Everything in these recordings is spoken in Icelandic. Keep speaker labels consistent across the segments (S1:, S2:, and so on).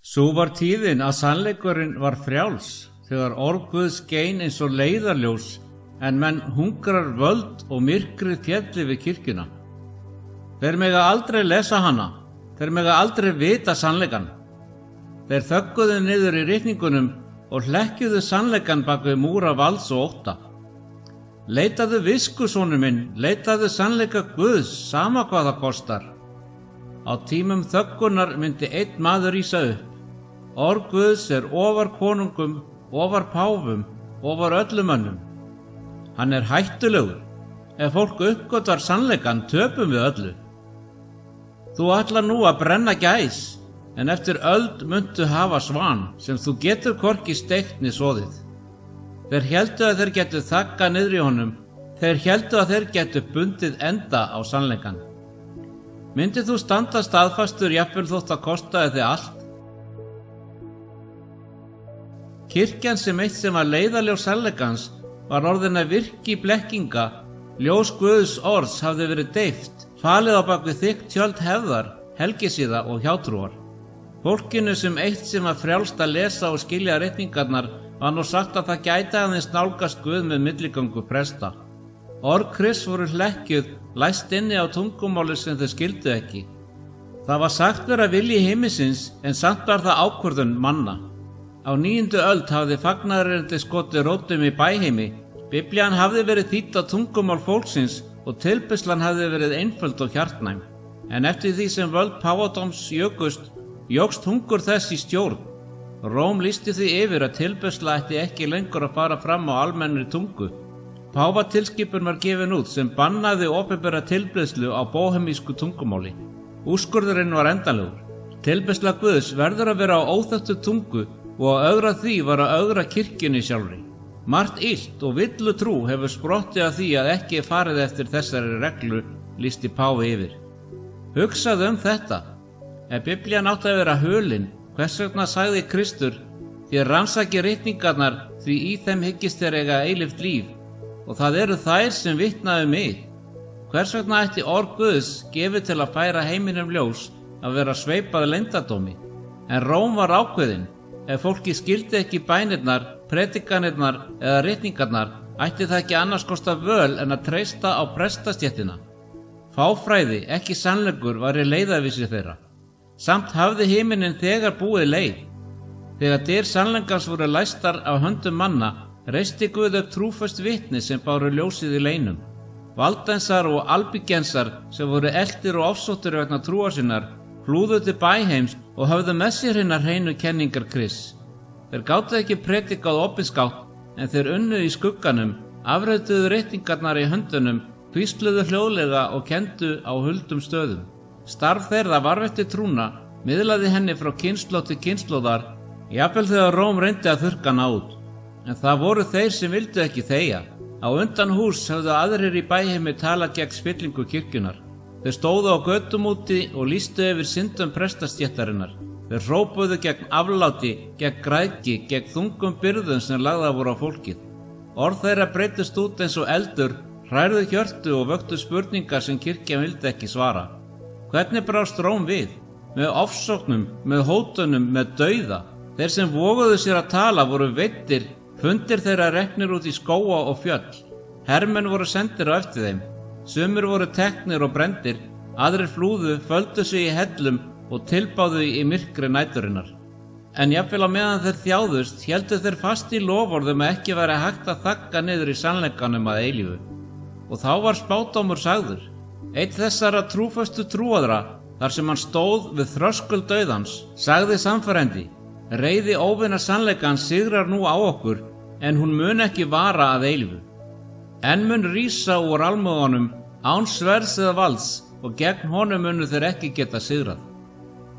S1: Sú var tíðin að sannleikurinn var frjáls, þegar orð Guðs skein eins og leiðarljós, en menn hungrar völd og myrkrið félli við kirkjuna. Þeir mega aldrei lesa hana, þeir mega aldrei vita sannleikann. Þeir þögguðu niður í ritningunum og hlekkjuðu sannleikann bak við múra valds og ótta. Leitaðu visku, sonur minn, leitaðu sannleika Guðs, sama hvað það kostar. Á tímum þöggunar myndi einn maður rísa upp. Orð Guðs er ofar konungum, ofar páfum, ofar öllum mönnum. Hann er hættulegur. Ef fólk uppgötvar sannleikann, töpum við öllu. Þú ætlar nú að brenna gæs, en eftir öld muntu hafa svan, sem þú getur hvorki steikt né soðið. Þeir héldu að þeir getu þagga niður í honum, þeir héldu að þeir getu bundið enda á sannleikann. Myndið þú standa staðfastur jafnvel þótt að kostaði þig allt? Kirkjan sem eitt sem var leiðarljós sannleikans var orðin að virki blekkinga, ljós Guðs orðs hafði verið deyft, falið á bak við þykkt tjöld hefðar, helgisíða og hjátrúar. Fólkinu sem eitt sem var frjálst að lesa og skilja ritningarnar var nú sagt að það gæti aðeins nálgast Guð með milligöngu presta. Orð Krists voru hlekkjuð, læst inni á tungumáli sem þau skildu ekki. Það var sagt vera vilji himmisins, en samt var það ákvörðun manna. Á 9. öld hafði fagnaðarerindi skotið rótum í bæheimi. Biblían hafði verið þýdd á tungumál fólksins og tilbeiðslan hafði verið einföld og hjartnæm. En eftir því sem völd páfadóms jókst hungur þess í stjórn. Róm lýsti því yfir að tilbeiðsla ætti ekki lengur að fara fram á almennri tungu. Páfatilskipun var gefin út sem bannaði opinbera tilbeiðslu á bóhemísku tungumáli. Úrskurðurinn var endanlegur. Tilbeiðsla Guðs verður að vera á óþekktu tungu og að ögra því var að ögra kirkjunni sjálfri. Margt illt og villu trú hefur sprottið af því að ekki er farið eftir þessari reglu, lýsti páfi yfir. Hugsaðu þetta. Ef Biblían átti að vera hulin, hvers vegna sagði Kristur, þér rannsakið ritningarnar því í þeim hyggist þér eiga eilíft líf, og það eru þær sem vitna mig. Hvers vegna ætti orð Guðs gefið til að færa heiminum ljós að vera sveipað leyndardómi? En Róm var ákveðin. Ef fólki skildi ekki bænirnar, predikanirnar eða ritningarnar, ætti það ekki annars kosta völ en að treysta á prestastéttina. Fáfræði, ekki sannleikur, var í leiðarvísi þeirra. Samt hafði himinin þegar búið leið. Þegar dyr sannleikans voru læstar af höndum manna, reisti Guð upp trúföst vitni sem báru ljósið í leinum. Valdensar og albygensar sem voru eltir og ofsóttir vegna trúar sinnar, flúðu til bæheims og höfðu með sér hinnar hreinu kenningar Krists. Þeir gátu ekki predikað opinskátt, en þeir unnu í skugganum, afrautuðu ritningarnar í höndunum, hvísluðu hljóðlega og kendu á huldum stöðum. Starf þeirra varðveitti trúna, miðlaði henni frá kynslóð til kynslóðar, jafnvel þegar Róm reyndi að þurrka hana út. En það voru þeir sem vildu ekki þegja. Á undan hús höfðu aðrir í bæheimi talað gegn spillingu kirkjunar. Þeir stóðu á götum úti og lýstu yfir syndum prestastéttarinnar. Þeir hrópuðu gegn afláti, gegn græðgi, gegn þungum byrðum sem lagðar voru á fólkið. Orð þeirra breytust út eins og eldur, hrærðu hjörtu og vöktu spurningar sem kirkjan vildi ekki svara. Hvernig brást Róm við? Með ofsóknum, með hótunum, með dauða. Þeir sem voguðu sér að tala voru veiddir, fundir þeirra reknir út í skóga og fjöll. Hermenn voru sendir á eftir þeim. Sumir voru teknir og brendir, aðrir flúðu, földu sig í hellum og tilbáðu í myrkri næturinnar. En jafnvel á meðan þeir þjáðust, héldu þeir fast í loforðum að ekki væri hægt að þagga niður í sannleikanum að eilífu. Og þá var spádómur sagður. Einn þessara trúföstu trúaðra, þar sem hann stóð við þröskuld dauðans, sagði sannfærandi: reiði óvinna sannleikans sigrar nú á okkur, en hún mun ekki vara að eilífu. En mun rísa úr almúganum án sverðs eða valds og gegn honum munu þeir ekki geta sigrað.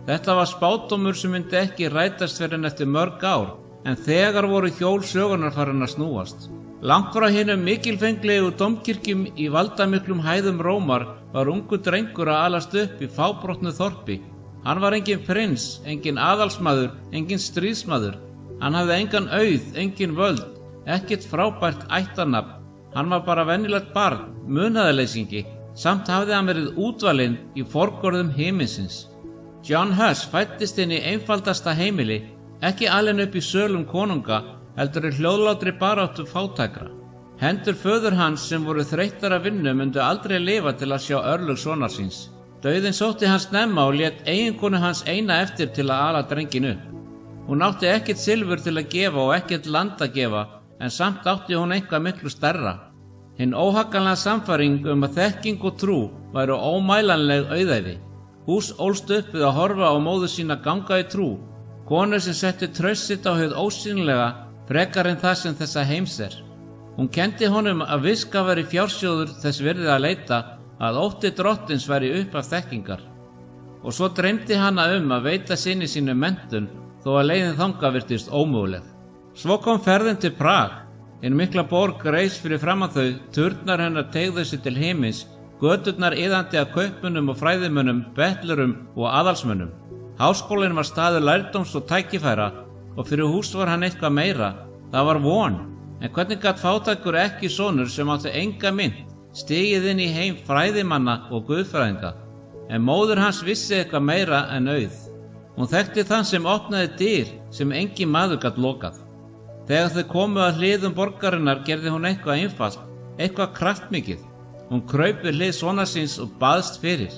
S1: Þetta var spádómur sem myndi ekki rætast fyrr en eftir mörg ár, en þegar voru hjól sögunar farin að snúast. Langt frá hinum mikilfenglegu dómkirkjum í valdamiklum hæðum Rómar var ungur drengur að alast upp í fábrotnu þorpi. Hann var engin prins, engin aðalsmaður, engin stríðsmaður. Hann hafði engan auð, engin völd, ekkert frábært ættarnafn. Hann var bara venjulegt barn, munaðarleysingi, samt hafði hann verið útvalinn í forgörðum himinsins. John Huss fæddist inn í einfaldasta heimili, ekki alinn upp í sölum konunga, heldur í hljóðlátri baráttu fátækra. Hendur föður hans sem voru þreyttar af vinnu myndu aldrei lifa til að sjá örlög sonar síns. Dauðinn sótti hans snemma og lét eiginkonu hans eina eftir til að ala drenginn upp. Hún átti ekkert silfur til að gefa og ekkert land að gefa, en samt átti hún eitthvað miklu stærra. Hinn óhagganlega sannfæring að þekking og trú væru ómælanleg auðæfi. Hús ólst upp við að horfa á móður sína ganga í trú, konu sem setti traust sitt á hið ósýnilega frekar en það sem þessa heims er. Hún kenndi honum að viska væri fjársjóður þess virði að leita, að ótti drottins væri upp af þekkingar. Og svo dreymdi hana að veita syni sínu menntun, þó að leiðin þangað virtist ómöguleg. Svo kom ferðin til Prag. Hinn mikla borg reis fyrir framan þau, turnar hennar teygðu sig til himins, göturnar iðandi af kaupmönnum og fræðimönnum, betlurum og aðalsmönnum. Háskólinn var staður lærdóms og tækifæra, og fyrir hús var hann eitthvað meira, það var von. En hvernig gat fátækur ekki sonur sem átti enga mynt stigið inn í heim fræðimanna og guðfræðinga? En móður hans vissi eitthvað meira en auð. Hún þekkti þann sem opnaði dyr sem engin maður gat lokað. Þegar þau komu að hliðum borgarinnar gerði hún eitthvað einfalt, eitthvað kraftmikið. Hún kraup við hlið sonar síns og baðst fyrir.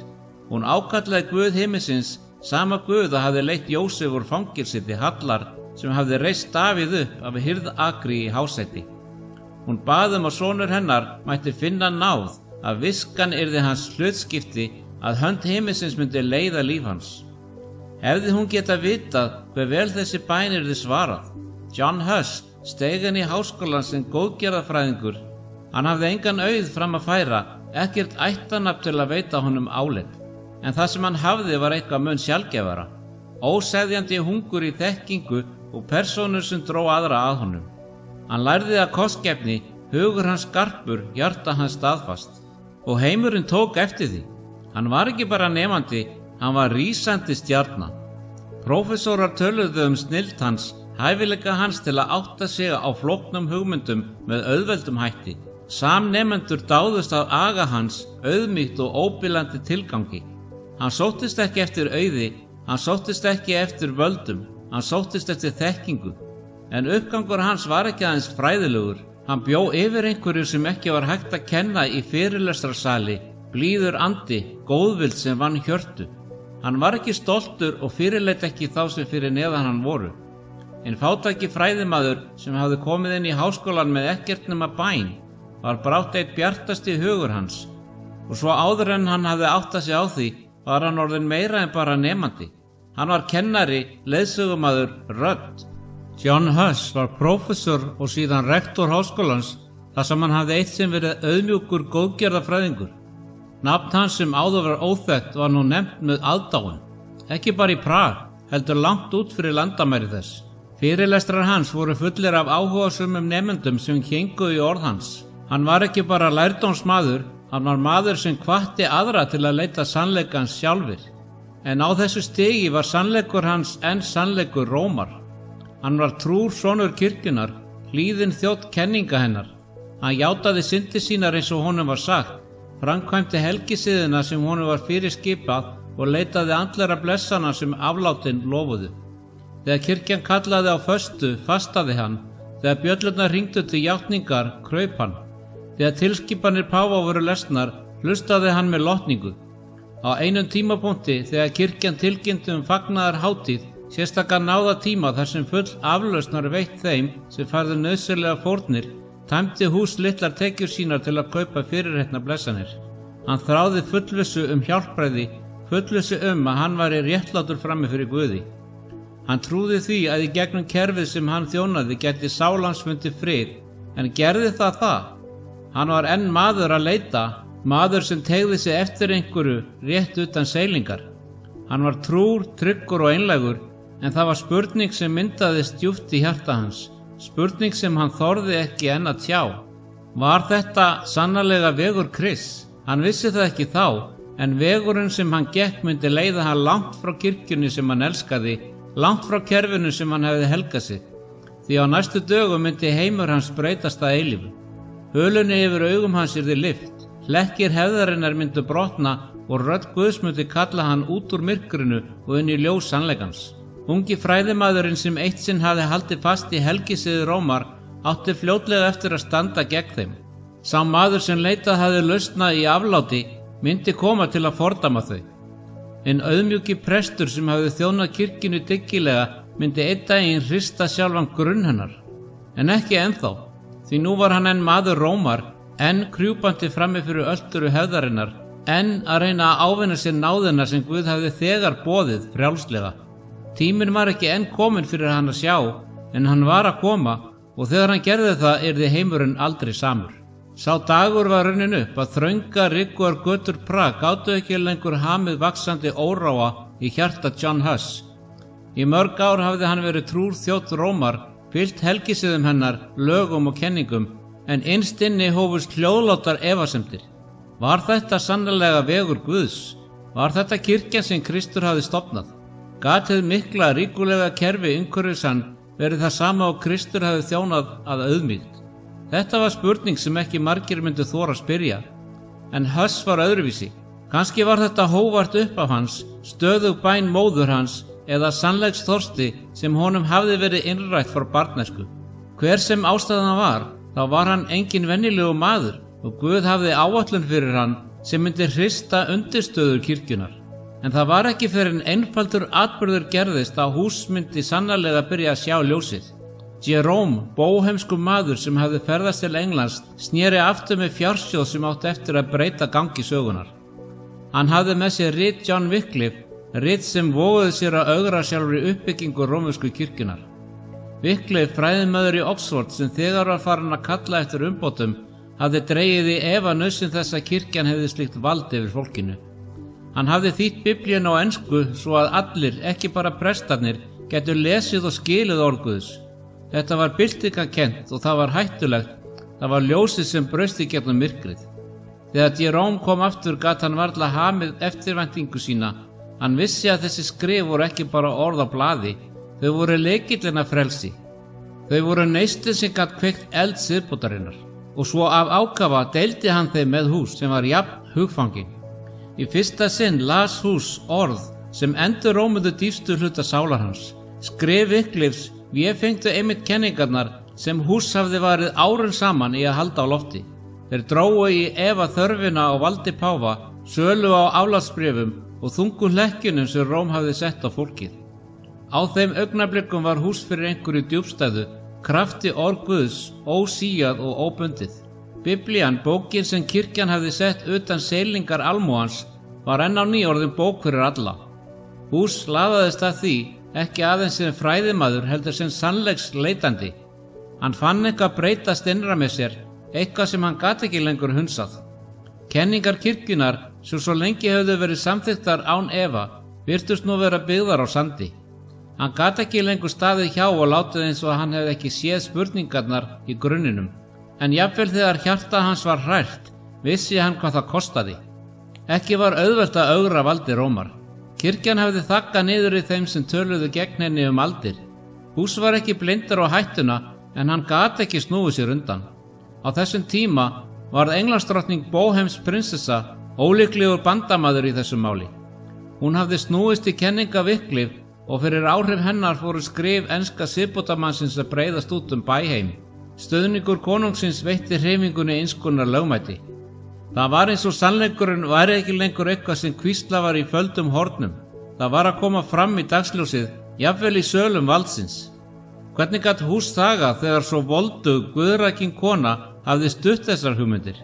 S1: Hún ákallaði Guð himinsins, sama Guð að hafði leitt Jósef úr fangilsi til Hallar, sem hafði reist Davíð upp af hirðakri í hásæti. Hún bað að sonur hennar mætti finna náð, að viskan yrði hans hlutskipti, að hönd himinsins myndi leiða líf hans. Hefði hún getað vitað hve vel þessi bæn yrði svarað. John Huss steig inn í háskólann sem góðgerðarfræðingur. Hann hafði engan auð fram að færa, ekkert ættarnafn til að veita honum álit. En það sem hann hafði var eitthvað mun sjaldgæfara. Óseðjandi hungur í þekkingu og persónur sem dró aðra að honum. Hann lærði að kostgæfni, hugur hans skarpur, hjarta hans staðfast. Og heimurinn tók eftir því. Hann var ekki bara nemandi, hann var rísandi stjarna. Prófessorar töluðu snilld hans, hæfileika hans til að átta sig á flóknum hugmyndum með auðveldum hætti. Samnemendur dáðust að aga hans, auðmýkt og óbilandi tilgangi. Hann sóttist ekki eftir auði, hann sóttist ekki eftir völdum, hann sóttist eftir þekkingu. En uppgangur hans var ekki aðeins fræðilegur, hann bjó yfir einhverju sem ekki var hægt að kenna í fyrirlestrarsali, blíður andi, góðvild sem vann hjörtu. Hann var ekki stoltur og fyrirleit ekki þá sem fyrir neðan hann voru. En fátæki fræðimaður sem hafði komið inn í háskólan með ekkert nema bæn, var brátt eitt bjartasti hugur hans. Og svo áður en hann hafði áttað sig á því, var hann orðinn meira en bara nemandi. Hann var kennari, leiðsögumaður, rödd. John Huss var prófessor og síðan rektor háskólans, þar sem hann hafði eitt sem verið auðmjúkur góðgerðarfræðingur. Nafn hans sem áður var óþekkt var nú nefnt með aðdáun. Ekki bara í Prag, heldur langt út fyrir landamæri þess. Fyrirlestrar hans voru fullir af áhugasömum nemendum sem héngu í orð hans. Hann var ekki bara lærdómsmaður, hann var maður sem hvatti aðra til að leita sannleikans sjálfir. En á þessu stigi var sannleikur hans enn sannleikur Rómar. Hann var trúr sonur kirkjunnar, hlýðinn þjónn kenninga hennar. Hann játaði syndir sínar eins og honum var sagt, framkvæmdi helgisiðina sem honum var fyrirskipað og leitaði andlega blessana sem aflátin lofuðu. Þegar kirkjan kallaði á föstu, fastaði hann. Þegar bjöllurnar hringdu til játningar, kraup hann. Þegar tilskipanir páfa voru lesnar, hlustaði hann með lotningu. Á einum tímapunkti, þegar kirkjan tilkynnti fagnaðar hátíð, sérstaka náða tíma þar sem full aflausnar veitt þeim sem færðu nauðsynlega fórnir, tæmdi hús litlar tekjur sínar til að kaupa fyrirheitna blessanir. Hann þráði fullvissu hjálpræði, fullvissu að hann væri réttlátur frammi fyrir Guði. Hann trúði því að í gegnum kerfið sem hann þjónaði gæti sál hans fundið frið, en gerði það? Hann var enn maður að leita, maður sem teygði sig eftir einhverju rétt utan seilingar. Hann var trúr, tryggur og einlægur, en það var spurning sem myndaðist djúpt í hjarta hans, spurning sem hann þorði ekki enn að tjá. Var þetta sannarlega vegur Krists? Hann vissi það ekki þá, en vegurinn sem hann gekk myndi leiða hann langt frá kirkjunni sem hann elskaði, langt frá kerfinu sem hann hefði helgað sig. Því á næstu dögum myndi heimur hans breytast að eilífu. Hölunni yfir augum hans yrði lyft, Hlekkir hefðarinnar myndu brotna og rödd Guðs myndi kalla hann út úr myrkrinu og inn í ljós sannleikans. Ungi fræðimaðurinn sem eitt sinn hafði haldið fast í helgisiði Rómar átti fljótlega eftir að standa gegn þeim. Sá maður sem leitað hafði lausna í afláti myndi koma til að fordæma þau. En auðmjúki prestur sem hafði þjónað kirkjunni dyggilega myndi einn daginn hrista sjálfan grunn hennar. En ekki ennþá, því nú var hann enn maður Rómar, enn krjúpandi frammi fyrir ölduru hefðarinnar, enn að reyna að ávinna sér náðina sem Guð hafði þegar boðið frjálslega. Tíminn var ekki enn kominn fyrir hann að sjá, en hann var að koma, og þegar hann gerði það yrði heimurinn aldrei samur. Sá dagur var runnin upp að þröngar, rigguar götur Prag gátu ekki lengur hamið vaxandi óráa í hjarta John Huss. Í mörg ár hafði hann verið trúr þjónn Rómar, fylgt helgisiðum hennar, lögum og kenningum, en innst inni hófust hljóðlátar efasemdir. Var þetta sannarlega vegur Guðs? Var þetta kirkjan sem Kristur hafði stofnað? Gat hið mikla ríkulega kerfi umhverfis hann verið það sama og Kristur hafði þjónað að auðmýkt? Þetta var spurning sem ekki margir myndu þora að spyrja. En Huss var öðruvísi. Kannski var þetta hóvart upp af hans, stöðug bæn móður hans eða sannleiksþorsti sem honum hafði verið innrætt frá barnæsku. Hver sem ástæðan var, þá var hann engin venjulegu maður og Guð hafði áætlun fyrir hann sem myndi hrista undirstöður kirkjunar. En það var ekki fyrir en einfaldur atburður gerðist að hús myndi sannarlega byrja að sjá ljósið. Jerome, bóhemsku maður sem hafði ferðast til Englands, sneri aftur með fjársjóð sem átti eftir að breyta gangi sögunar. Hann hafði með sér rit John Wycliffe, rit sem voguði sér að ögra sjálfri uppbyggingu rómversku kirkjunar. Wycliffe, fræðimaður í Oxford sem þegar var farin að kalla eftir umbótum, hafði dregið í efa nauðsyn þess að kirkjan hefði slíkt vald yfir fólkinu. Hann hafði þýtt Biblíuna á ensku svo að allir, ekki bara prestarnir, getur lesið og skilið orð Guðs. Þetta var byltingakennt og það var hættulegt, það var ljósið sem braust í gegnum myrkrið. Þegar Jerome kom aftur gat hann varla hamið eftirvæntingu sína. Hann vissi að þessi skrif voru ekki bara orð á blaði, þau voru lykillinn að frelsi. Þau voru neistið sem gat kveikt eld siðbótarinnar. Og svo af ákafa deildi hann þeim með hús sem var jafn hugfangin. Í fyrsta sinn las hús orð sem endurómuðu dýpstu hluta sálar hans. Skrif Wycliffes véfengdu einmitt kenningarnar sem hús hafði varið árum saman í að halda á lofti. Þeir drógu í efa þörfina á valdi páfa, sölu á aflátsbréfum og þungu hlekkjunum sem Róm hafði sett á fólkið. Á þeim augnablikum var hús fyrir einhverju djúpstæðu, krafti orð Guðs, ósíjað og óbundið. Biblían, bókin sem kirkjan hafði sett utan seilingar almúans, var enn á ný orðin bók fyrir alla. Hús laðaðist að því, ekki aðeins sem fræðimaður heldur sem sannleiksleitandi. Hann fann eitthvað breytast innra með sér, eitthvað sem hann gat ekki lengur hunsað. Kenningar kirkjunar, sem svo lengi höfðu verið samþykktar án efa, virtust nú vera byggðar á sandi. Hann gat ekki lengur staðið hjá og látið eins og hann hefði ekki séð spurningarnar í grunninum. En jafnvel þegar hjarta hans var hrært, vissi hann hvað það kostaði. Ekki var auðvelt að ögra valdi Rómar. Kirkjan hafði þakkað niður í þeim sem töluðu gegn henni aldir. Hús var ekki blindur á hættuna, en hann gat ekki snúið sér undan. Á þessum tíma varð Englandsdrottning Bóhems prinsessa ólíklegur bandamaður í þessu máli. Hún hafði snúist í kenninga Wycliffe og fyrir áhrif hennar fóru skrif enska siðbótarmannsins að breiðast út bæheim. Stöðningur konungsins veitti hreyfingunni einskonar lögmæti. Það var eins og sannleikurinn væri ekki lengur eitthvað sem hvísla var í földum hornum. Það var að koma fram í dagsljósið, jafnvel í sölum valdsins. Hvernig gat hús þagað þegar svo voldug, guðrækin kona hafði stutt þessar hugmyndir?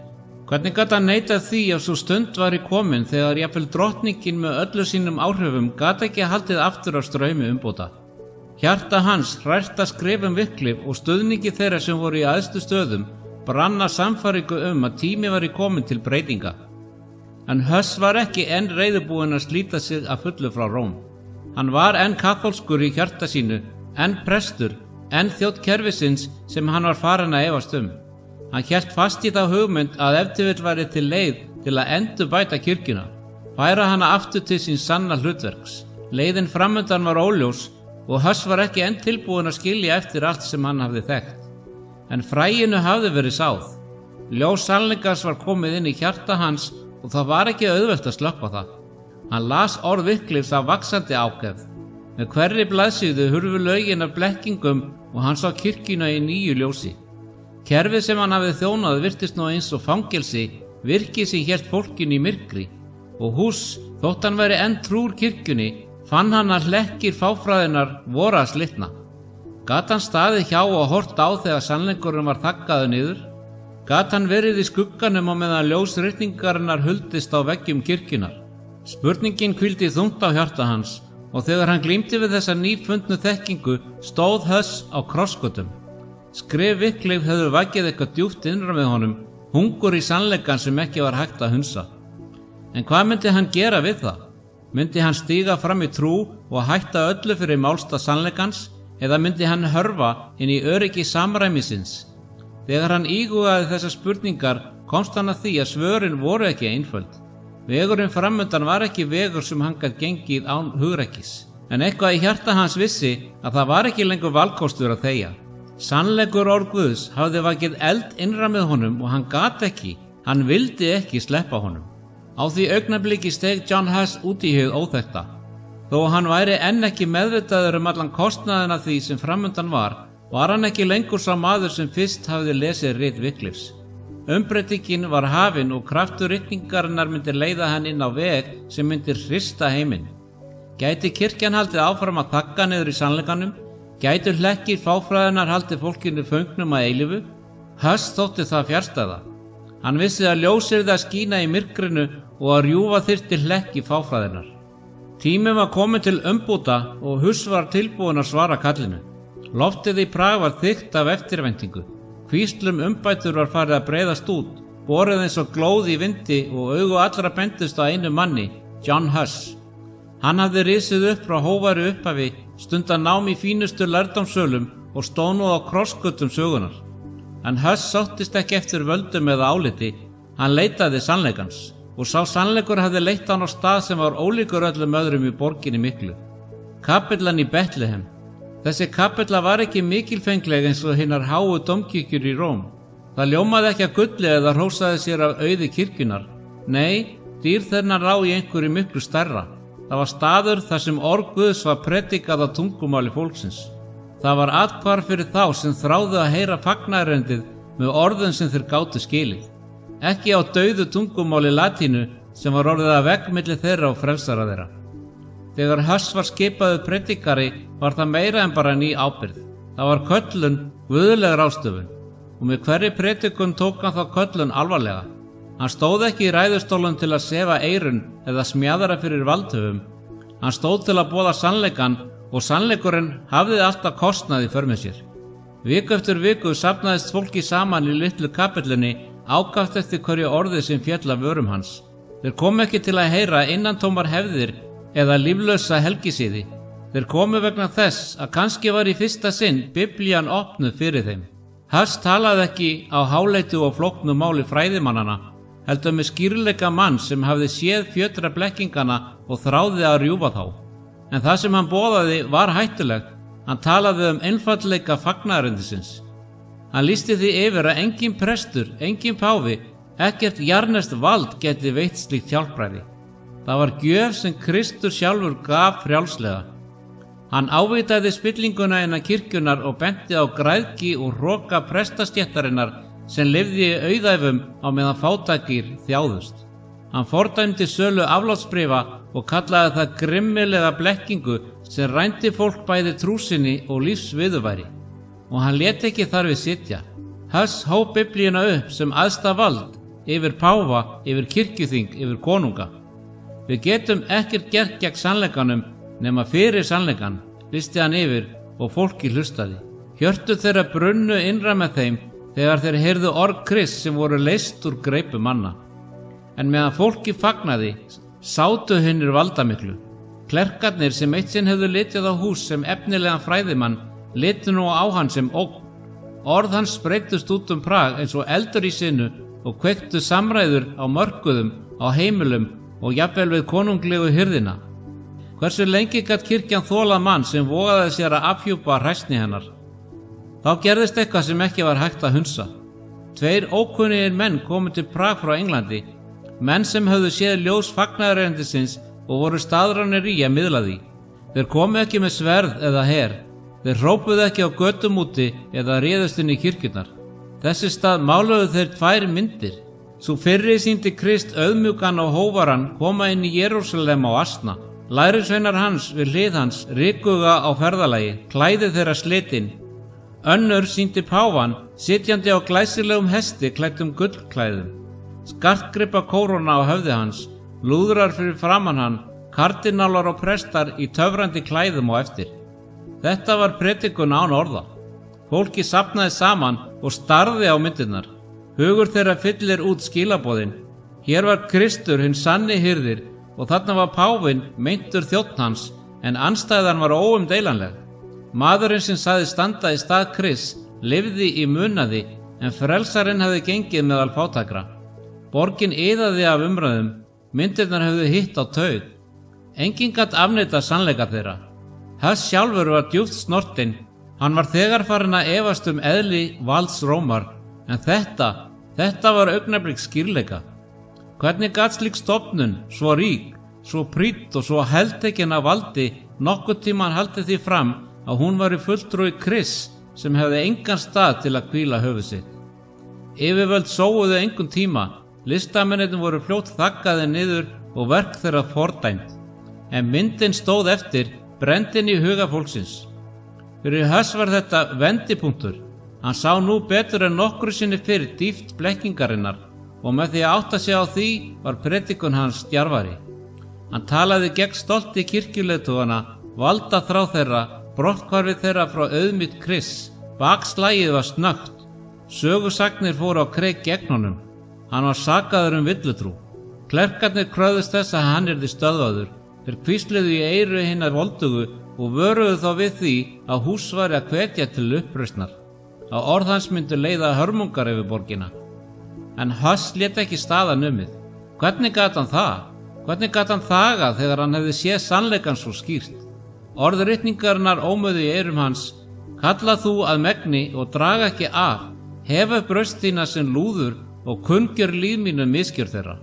S1: Hvernig gat hann neitað því ef svo stund var í komin þegar jafnvel drottningin með öllu sínum áhrifum gat ekki haldið aftur á straumi umbóta? Hjarta hans, hrært að skrifum Wycliffe og stuðningi þeirra sem voru í æðstu stöðum, branna samfæringu að tími var í komin til breytinga. En Huss var ekki enn reiðubúinn að slíta sig að fullu frá Róm. Hann var enn kaþólskur í hjarta sínu, enn prestur, enn þjónn kerfisins sem hann var farinn að efast Hann hélt fast í þá hugmynd að ef til vill væri til leið til að endurbæta kirkjuna, færa hana aftur til sín sanna hlutverks. Leiðin framundan var óljós og Huss var ekki enn tilbúinn að skilja eftir allt sem hann hafði þekkt. En fræinu hafði verið sáð. Ljós sannleikans var komið inn í hjarta hans og það var ekki auðvelt að slökkva það. Hann las orð Wyclifs af vaxandi ákefð. Með hverri blaðsíðu hurfu lögin af blekkingum og hann sá kirkjuna í nýju ljósi. Kerfið sem hann hafði þjónað virtist nú eins og fangelsi, virkið sem hélt fólkinu í myrkri. Og hús, þótt hann væri enn trúr kirkjunni, fann hann að hlekkir fáfræðinnar voru að slitna. Gat hann staðið hjá og hort á þegar sannleikurinn var þaggaður niður? Gat hann verið í skugganum á meðan ljós ritningarinnar huldist á veggjum kirkjunar? Spurningin hvíldi þungt á hjarta hans og þegar hann glímdi við þessa nýfundnu þekkingu stóð Huss á krossgötum. Skrif Wyclifs hefðu vakið eitthvað djúpt innra með honum, hungur í sannleikann sem ekki var hægt að hunsa. En hvað myndi hann gera við það? Myndi hann stíga fram í trú og hætta öllu fyrir málstað sannleikans eða myndi hann hörfa inn í öryggi samræmisins? Þegar hann íhugaði þessar spurningar komst hann að því að svörin voru ekki einföld. Vegurinn framundan var ekki vegur sem hann gat gengið án hugrekkis. En eitthvað í hjarta hans vissi að það var ekki lengur valkostur að þegja. Sannleikur orð Guðs hafði vakið eld innra með honum og hann gat ekki, hann vildi ekki sleppa honum. Á því augnabliki steg John Huss út í hið óþekkta. Þó hann væri enn ekki meðvitaður allan kostnaðinn af því sem framundan var hann ekki lengur sá maður sem fyrst hafði lesið rit Wyclifs. Umbreytingin var hafin og kraftur ritningarinnar myndi leiða hann inn á veg sem myndi hrista heiminn. Gæti kirkjan haldið áfram að þagga niður í sannleikanum? Gætu hlekkir fáfræðinnar haldið fólkinu föngnum að eilífu? Huss þótti það fjarstæða. Hann vissi að ljós yrði að skína í myrkrinu og að rjúfa þyrfti hlekki fáfræðinnar. Tíminn var kominn til umbóta og Huss var tilbúinn að svara kallinu. Loftið í Prag var þykkt af eftirvæntingu. Hvíslum umbætur var farið að breiðast út, borið eins og glóð í vindi og augu allra bendust á einu manni, John Huss. Hann hafði risið upp frá hóværu upphafi, stundan nám í fínustu lærdómssölum og stóð nú á krossgötum sögunar. En Huss sóttist ekki eftir völdum eða áliti, hann leitaði sannleikans og sá sannleikur hafði leitt hann á stað sem var ólíkur öllum öðrum í borginni miklu. Kapellan í Betlehem. Þessi kapella var ekki mikilfengleg eins og hinnar háu dómkirkjur í Róm. Það ljómaði ekki að gulli eða hrósaði sér af auði kirkjunar. Nei, dýr þennan lá í einhverju miklu stærra. Það var staður þar sem orð Guðs var predikað á tungumáli fólksins. Það var athvarf fyrir þá sem þráðu að heyra fagnaðarerindið með orðum sem þeir gátu skilið. Ekki á dauðu tungumáli latínu sem var orðið að vegg milli þeirra og frelsara þeirra. Þegar Huss var skipaður predikari var það meira en bara ný ábyrgð. Það var köllun, guðleg ráðstöfun og með hverri predikun tók hann þá köllun alvarlega. Hann stóð ekki í ræðustólum til að sefa eyrun eða smjaðara fyrir valdhöfum. Hann stóð til að boða sannleikann og sannleikurinn hafði alltaf kostnað í för með sér. Viku eftir viku safnaðist fólki saman í litlu kapellunni ákaft eftir hverju orði sem féll af vörum hans. Þeir komu ekki til að heyra innantómar hefðir eða líflausa helgisíði. Þeir komu vegna þess að kannski var í fyrsta sinn Biblían opnuð fyrir þeim. Huss talaði ekki á háleitu og flóknu máli fræðimannana, heldur með skýrleika mann sem hafði séð fjötra blekkingana og þráði að rjúfa þá. En það sem hann boðaði var hættulegt. Hann talaði einfaldleika fagnaðarerindisins. Hann lýsti því yfir að engin prestur, engin páfi, ekkert jarnest vald geti veitt slíkt hjálpræði. Það var gjöf sem Kristur sjálfur gaf frjálslega. Hann ávitaði spillinguna innan kirkjunar og benti á græðgi og hroka prestastéttarinnar sem lifði í auðæfum á meðan fátækir þjáðust. Hann fordæmdi sölu aflátsbréfa og kallaði það grimmilega blekkingu sem rændi fólk bæði trúsinni og lífsviðurværi. Og hann lét ekki þar við sitja. Huss hóf Biblíuna upp sem æðsta vald yfir páfa, yfir kirkjuþing, yfir konunga. Við getum ekkert gert gegn sannleikanum nema fyrir sannleikan, listi hann yfir og fólki hlustaði. Hjörtu þeirra brunnu innra með þeim þegar þeir heyrðu orð Krists sem voru leyst úr greipum manna. En meðan fólki fagnaði, sátu hinnir valdamiklu. Klerkarnir sem eitt sinn hefðu litið á hús sem efnilegan fræðimann, litu nú á hann sem ógn. Orð hans spreyttust út Prag eins og eldur í sinu og kveiktu samræður á mörkuðum, á heimilum og jafnvel við konunglegu hirðina. Hversu lengi gat kirkjan þolað mann sem vogaði sér að afhjúpa hræsni hennar? Þá gerðist eitthvað sem ekki var hægt að hunsa. 2 ókunnugir menn komu til Prag frá Englandi, menn sem höfðu séð ljós fagnaðarerindisins og voru staðráðnir í að miðla því. Þeir komu ekki með sverð eða her, þeir hrópuðu ekki á götum úti eða réðust inn í kirkjurnar. Þess í stað máluðu þeir 2 myndir. Sú fyrri sýndi Krist auðmjúkan og hóvaran koma inn í Jerúsalem á asna. Lærisveinar hans við hlið hans rykkuga á ferðalagi, klæði þeirra slitin. Önnur sýndi páfan sitjandi á glæsilegum hesti klæddum gullklæðum. Skartgripa kóróna á höfði hans, lúðrar fyrir framan hann, kardínálar og prestar í töfrandi klæðum á eftir. Þetta var predikun án orða. Fólki safnaði saman og starði á myndirnar. Hugur þeirra fyllir út skilaboðin. Hér var Kristur hinn sanni hirðir og þarna var páfinn meintur þjónn hans, en andstæðan var óumdeilanleg. Maðurinn sem sagði standa í stað Krists lifði í munaði, en frelsarinn hafði gengið meðal fátækra. Borgin iðaði af umræðum, myndirnar höfðu hitt á taug. Enginn gat afneitað sannleika þeirra. Huss sjálfur var djúpt snortinn. Hann var þegar farinn að efast eðli valds Rómar, en þetta var augnablik skýrleika. Hvernig gat slík stofnun, svo rík, svo prýdd og svo heltekin af valdi, nokkurn tímann haldið því fram að hún var í fulltrúi Krists sem hefði engan stað til að hvíla höfuð sitt. Yfirvöld sóuðu engan tíma, listamennirnir voru fljótt þaggaði niður og verk þeirra fordæmt. En myndin stóð eftir, brenndin í huga fólksins. Fyrir Huss var þetta vendipunktur. Hann sá nú betur en nokkru sinni fyrr dýpt blekkingarinnar og með því að átta sig á því var predikun hans djarfari. Hann talaði gegn stolti kirkjuleiðtogana, valdaþrá þeirra, brotthvarfi þeirra frá auðmýkt Krists. Bakslagið var snöggt. Sögusagnir fóru á kreik gegn honum. Hann var sakaður villutrú. Klerkarnir kröfðust þess að hann yrði stöðvaður. Þeir hvísluðu í eyru hinna voldugu og vöruðu þá við því að hús væri að hvetja til uppreisnar. Að orð hans myndu leiða hörmungar yfir borgina. En Huss lét ekki staðar numið. Hvernig gat hann það? Hvernig gat hann þagað þegar hann hefði séð sannleikann svo skýrt? Orðritningarinnar ómuðu í eyrum hans. Kalla þú að megni og draga ekki af. Hef upp röst þína sem lúður og kunngjör líf mínu misgjör þeirra.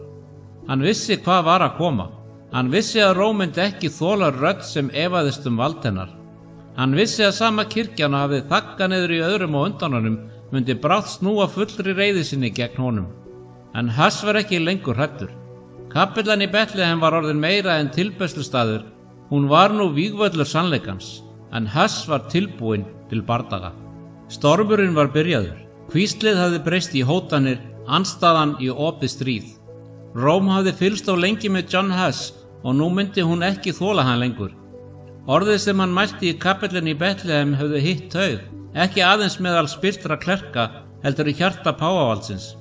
S1: Hann vissi hvað var að koma. Hann vissi að Róm myndi ekki þola rödd sem efaðist vald hennar. Hann vissi að sama kirkjan hafið þaggað niður í öðrum og undan honum myndi brátt snúa fullri reiði sinni gegn honum. En Huss var ekki lengur hræddur. Kapellan í Betlehem var orðin meira en tilbeiðslustaður. Hún var nú vígvöllur sannleikans, en Huss var tilbúinn til bardaga. Stormurinn var byrjaður. Hvíslið hafði breyst í hótanir, andstaðan í opið stríð. Róm hafði fylgst á lengi með John Huss og nú myndi hún ekki þola hann lengur. Orðið sem hann mælti í kapellinni í Betlehem höfðu hitt taug, ekki aðeins meðal spilltra klerka heldur í hjarta páfavaldsins.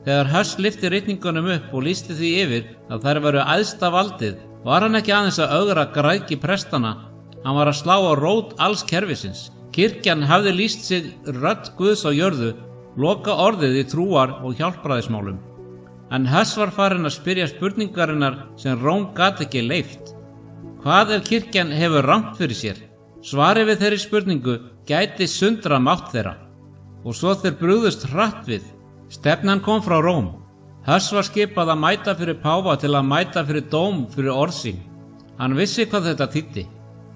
S1: Þegar Huss lyfti ritningunum upp og lýsti því yfir að þær veru æðsta valdið, var hann ekki aðeins að ögra græðgi prestana, hann var að slá á rót alls kerfisins. Kirkjan hafði lýst sig rödd Guðs á jörðu, loka orðið í trúar og hjálpræðismálum. En Huss var farinn að spyrja spurningarinnar sem Róm gat ekki leyft. Hvað ef kirkjan hefur rangt fyrir sér? Svarið við þeirri spurningu gæti sundra mátt þeirra. Og svo þeir brugðust hratt við. Stefnan kom frá Róm. Huss var skipað að mæta fyrir páfa til að mæta fyrir dóm fyrir orð sín. Hann vissi hvað þetta þýddi.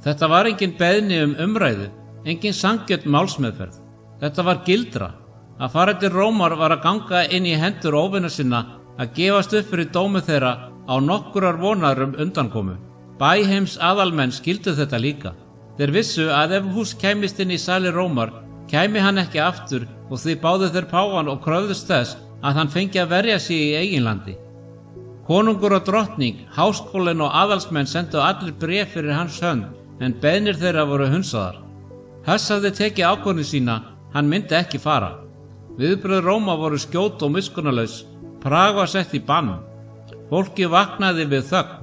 S1: Þetta var engin beðni umræðu, engin sanngjörn málsmeðferð. Þetta var gildra. Að fara til Rómar var að ganga inn í hendur óvina sinna, að gefast upp fyrir dómi þeirra á nokkurar vonar undankomu. Bæheims aðalmenn skildu þetta líka. Þeir vissu að ef hús kæmist inn í sali Rómar, kæmi hann ekki aftur og því báðu þeir páfan og kröfðust þess að hann fengi að verja sig í eiginlandi. Konungur og drottning, háskólinn og aðalsmenn sendu allir bréf fyrir hans hönd, en beiðnir þeirra voru hundsaðar. Huss hafði tekið ákvörðun sína, hann myndi ekki fara. Viðbrögð Róma voru skjót og miskunnarlaus. Prag var sett í bann. Fólki vaknaði við þögn.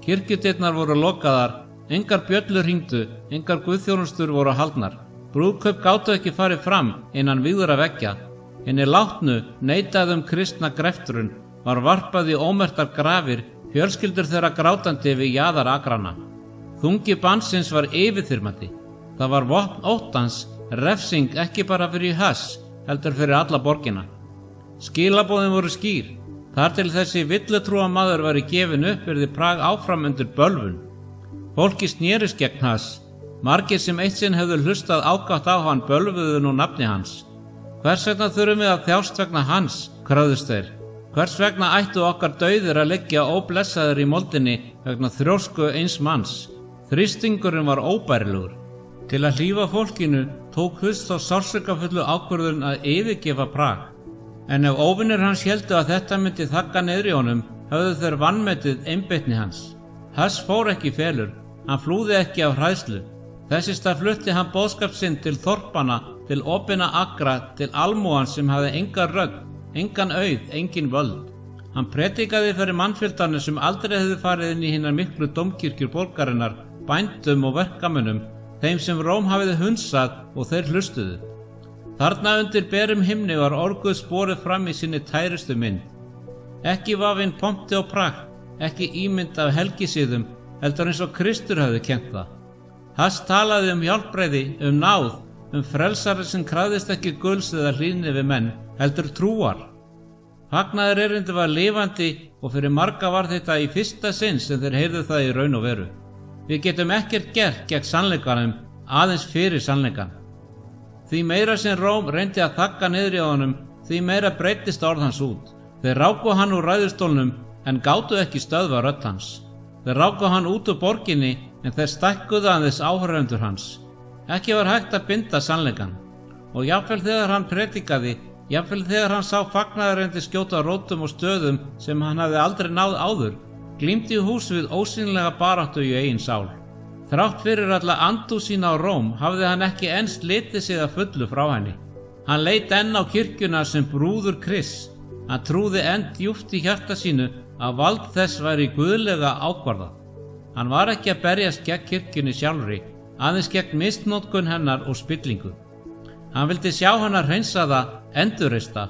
S1: Kirkjudyrnar voru lokaðar, engar bjöllur hringdu, engar guðþjónustur voru haldnar. Brúðkaup gátu ekki farið fram innan vígðra veggja. Hinni látnu, neitaðum kristna greftrun, var varpað í ómertar grafir, fjölskyldur þeirra grátandi við jaðar akrana. Þungi bannsins var yfirþyrmandi. Það var vopn óttans, refsing ekki bara fyrir Huss, heldur fyrir alla borgina. Skilaboðin voru skýr. Þar til þessi villutrúa maður væri gefin upp yrði Prag áfram undir bölvun. Fólki snerist gegn Huss. Margir sem eitt sinn hefðu hlustað ákátt á hann bölvuðu nú nafni hans. Hvers vegna þurfum við að þjást vegna hans, kröfðust þeir. Hvers vegna ættu okkar dauðir að liggja óblessaðir í moldinni vegna þrjósku eins manns? Þrýstingurinn var óbærilegur. Til að hlífa fólkinu tók Huss þá sársaukafullu ákvörðun að yfirgefa Prag. En ef óvinir hans héldu að þetta myndi þagga niður í honum, höfðu þeir vanmetið einbeitni hans. Huss fór ekki í felur, hann flúði ekki af hræðslu. Þess í stað flutti hann boðskap sinn til þorpanna, til opinna akra, til almúan sem hafði enga rödd, engan auð, engin völd. Hann predikaði fyrir mannfjöldarnir sem aldrei hefði farið inn í hinar miklu dómkirkjur borgarinnar, bændum og verkamönnum, þeim sem Róm hafiði hunsað og þeir hlustuðu. Þarna undir berum himni var orguð sporið fram í sinni tærustu mynd. Ekki vafinn pompi og prakt, ekki ímynd af helgisíðum, heldur eins og Kristur hafði kennt það. Huss talaði hjálpræði, náð, frelsari sem krafðist ekki gulls eða hlýðni við menn, heldur trúar. Fagnaðar erindi var lifandi og fyrir marga var þetta í fyrsta sinn sem þeir heyrðu það í raun og veru. Við getum ekkert gert gegn sannleikanum, aðeins fyrir sannleikan. Því meira sem Róm reyndi að þagga niður í honum, því meira breyttist orð hans út. Þeir ráku hann úr ræðustólnum en gátu ekki stöðva rödd hans. Þeir ráku hann út úr borginni en þeir stækkuðu aðeins áhorfendur hans. Ekki var hægt að binda sannleikann. Og jafnvel þegar hann predikaði, jafnvel þegar hann sá fagnaðarendi skjóta rótum og stöðum sem hann hafði aldrei náð áður, glímdi Huss við ósýnilega baráttu í eigin sál. Þrátt fyrir alla andúð sína á Róm hafði hann ekki enn slitið sig að fullu frá henni. Hann leit enn á kirkjuna sem brúður Krists. Hann trúði enn djúpt í hjarta sínu að vald þess væri guðlega ákvarðað. Hann var ekki að berjast gegn kirkjunni sjálfri, aðeins gegn misnotkun hennar og spillingu. Hann vildi sjá hana hreinsaða, endurreista,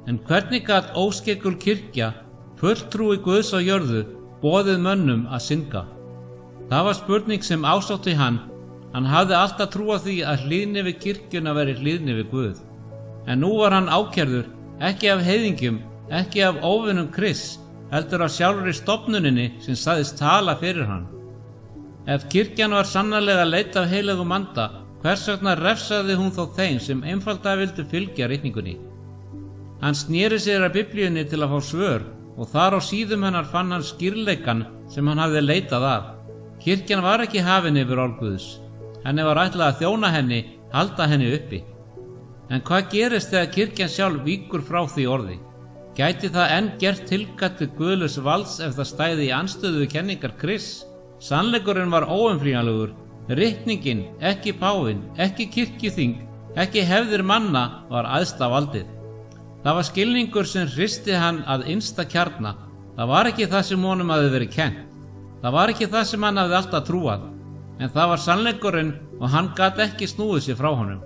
S1: en hvernig gat óskegul kirkja, fulltrúi Guðs á jörðu, boðið mönnum að synga? Það var spurning sem ásótti hann. Hann hafði alltaf trúað því að hlýðni við kirkjuna veri hlýðni við Guð. En nú var hann ákærður, ekki af heiðingjum, ekki af óvinum Krists, heldur af sjálfri stofnuninni sem sagðist tala fyrir hann. Ef kirkjan var sannarlega leit af heilögum anda, hvers vegna refsaði hún þó þeim sem einfaldlega vildu fylgja ritningunni? Hann sneri sér að Biblíunni til að fá svör og þar á síðum hennar fann hann skýrleikann sem hann hafði leitað að. Kirkjan var ekki hafin yfir orð Guðs. Henni var ætlað að þjóna henni, halda henni uppi. En hvað gerist þegar kirkjan sjálf víkur frá því orði? Gæti það enn gert tilkall til guðlaus valds ef það stæði í andstöðu við kenningar Krists? Sannleikurinn var óumflýjanlegur. Ritningin, ekki páfinn, ekki kirkjuþing, ekki hefðir manna var æðsta valdið. Það var skilningur sem hristi hann að innsta kjarna. Það var ekki það sem honum hafði verið kennt. Það var ekki það sem hann hafði alltaf trúað. En það var sannleikurinn og hann gat ekki snúið sér frá honum.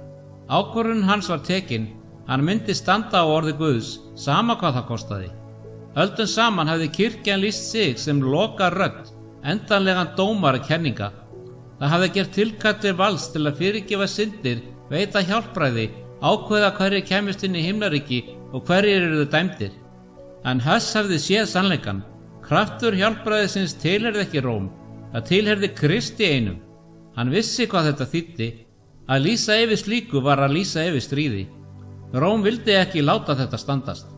S1: Ákvörðun hans var tekin. Hann myndi standa á orði Guðs, sama hvað það kostaði. Öldum saman hafði kirkjan lýst sig sem loka rödd, endanlegan dómara kenninga. Það hafði gert tilkall til valds til að fyrirgefa syndir, veita hjálpræði, ákveða hverjir kæmust inn í himnaríki og hverjir eru dæmdir. En Huss hafði séð sannleikann. Kraftur hjálpræðisins tilheyrði ekki Róm, það tilheyrði Kristi einum. Hann vissi hvað þetta þýddi. Að lýsa yfir slíku var að lýsa yfir stríði. Róm vildi ekki láta þetta standast.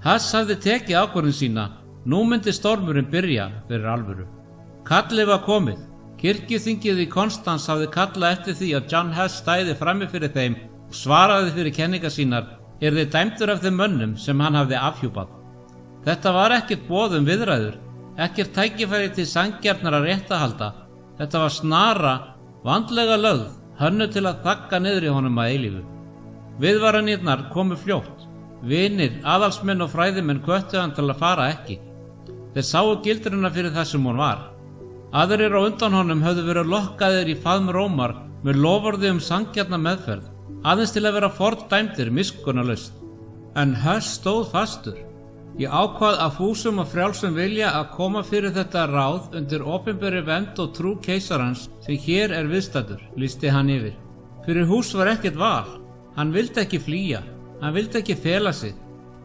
S1: Huss hafði tekið ákvörðun sína. Nú myndi stormurinn byrja fyrir alvöru. Kallið var komið. Kirkjuþingið í Konstans hafði kallað eftir því að John Huss stæði frammi fyrir þeim og svaraði fyrir kenningar sínar, yrði dæmdur af þeim mönnum sem hann hafði afhjúpað. Þetta var ekkert boð viðræður, ekkert tækifæri til sanngjarnara réttahalda. Þetta var snara, vandlega lögð, hönnuð til að þagga niður í honum að eilífu. Viðvaranirnar komu fljótt. Vinir, aðalsmenn og fræðimenn hvöttu hann til að fara ekki. Þeir sáu gildruna fyrir það sem hún var. Aðrir á undan honum höfðu verið lokkaðir í faðm Rómar með loforði sanngjarna meðferð, aðeins til að vera fordæmdir miskunnarlaust. En Huss stóð fastur. Ég ákvað að fúsum og frjálsum vilja að koma fyrir þetta ráð undir opinberri vernd og trú keisarans sem hér er viðstaddur, lýsti hann yfir. Fyrir Huss var ekkert val. Hann vildi ekki flýja, hann vildi ekki fela sig.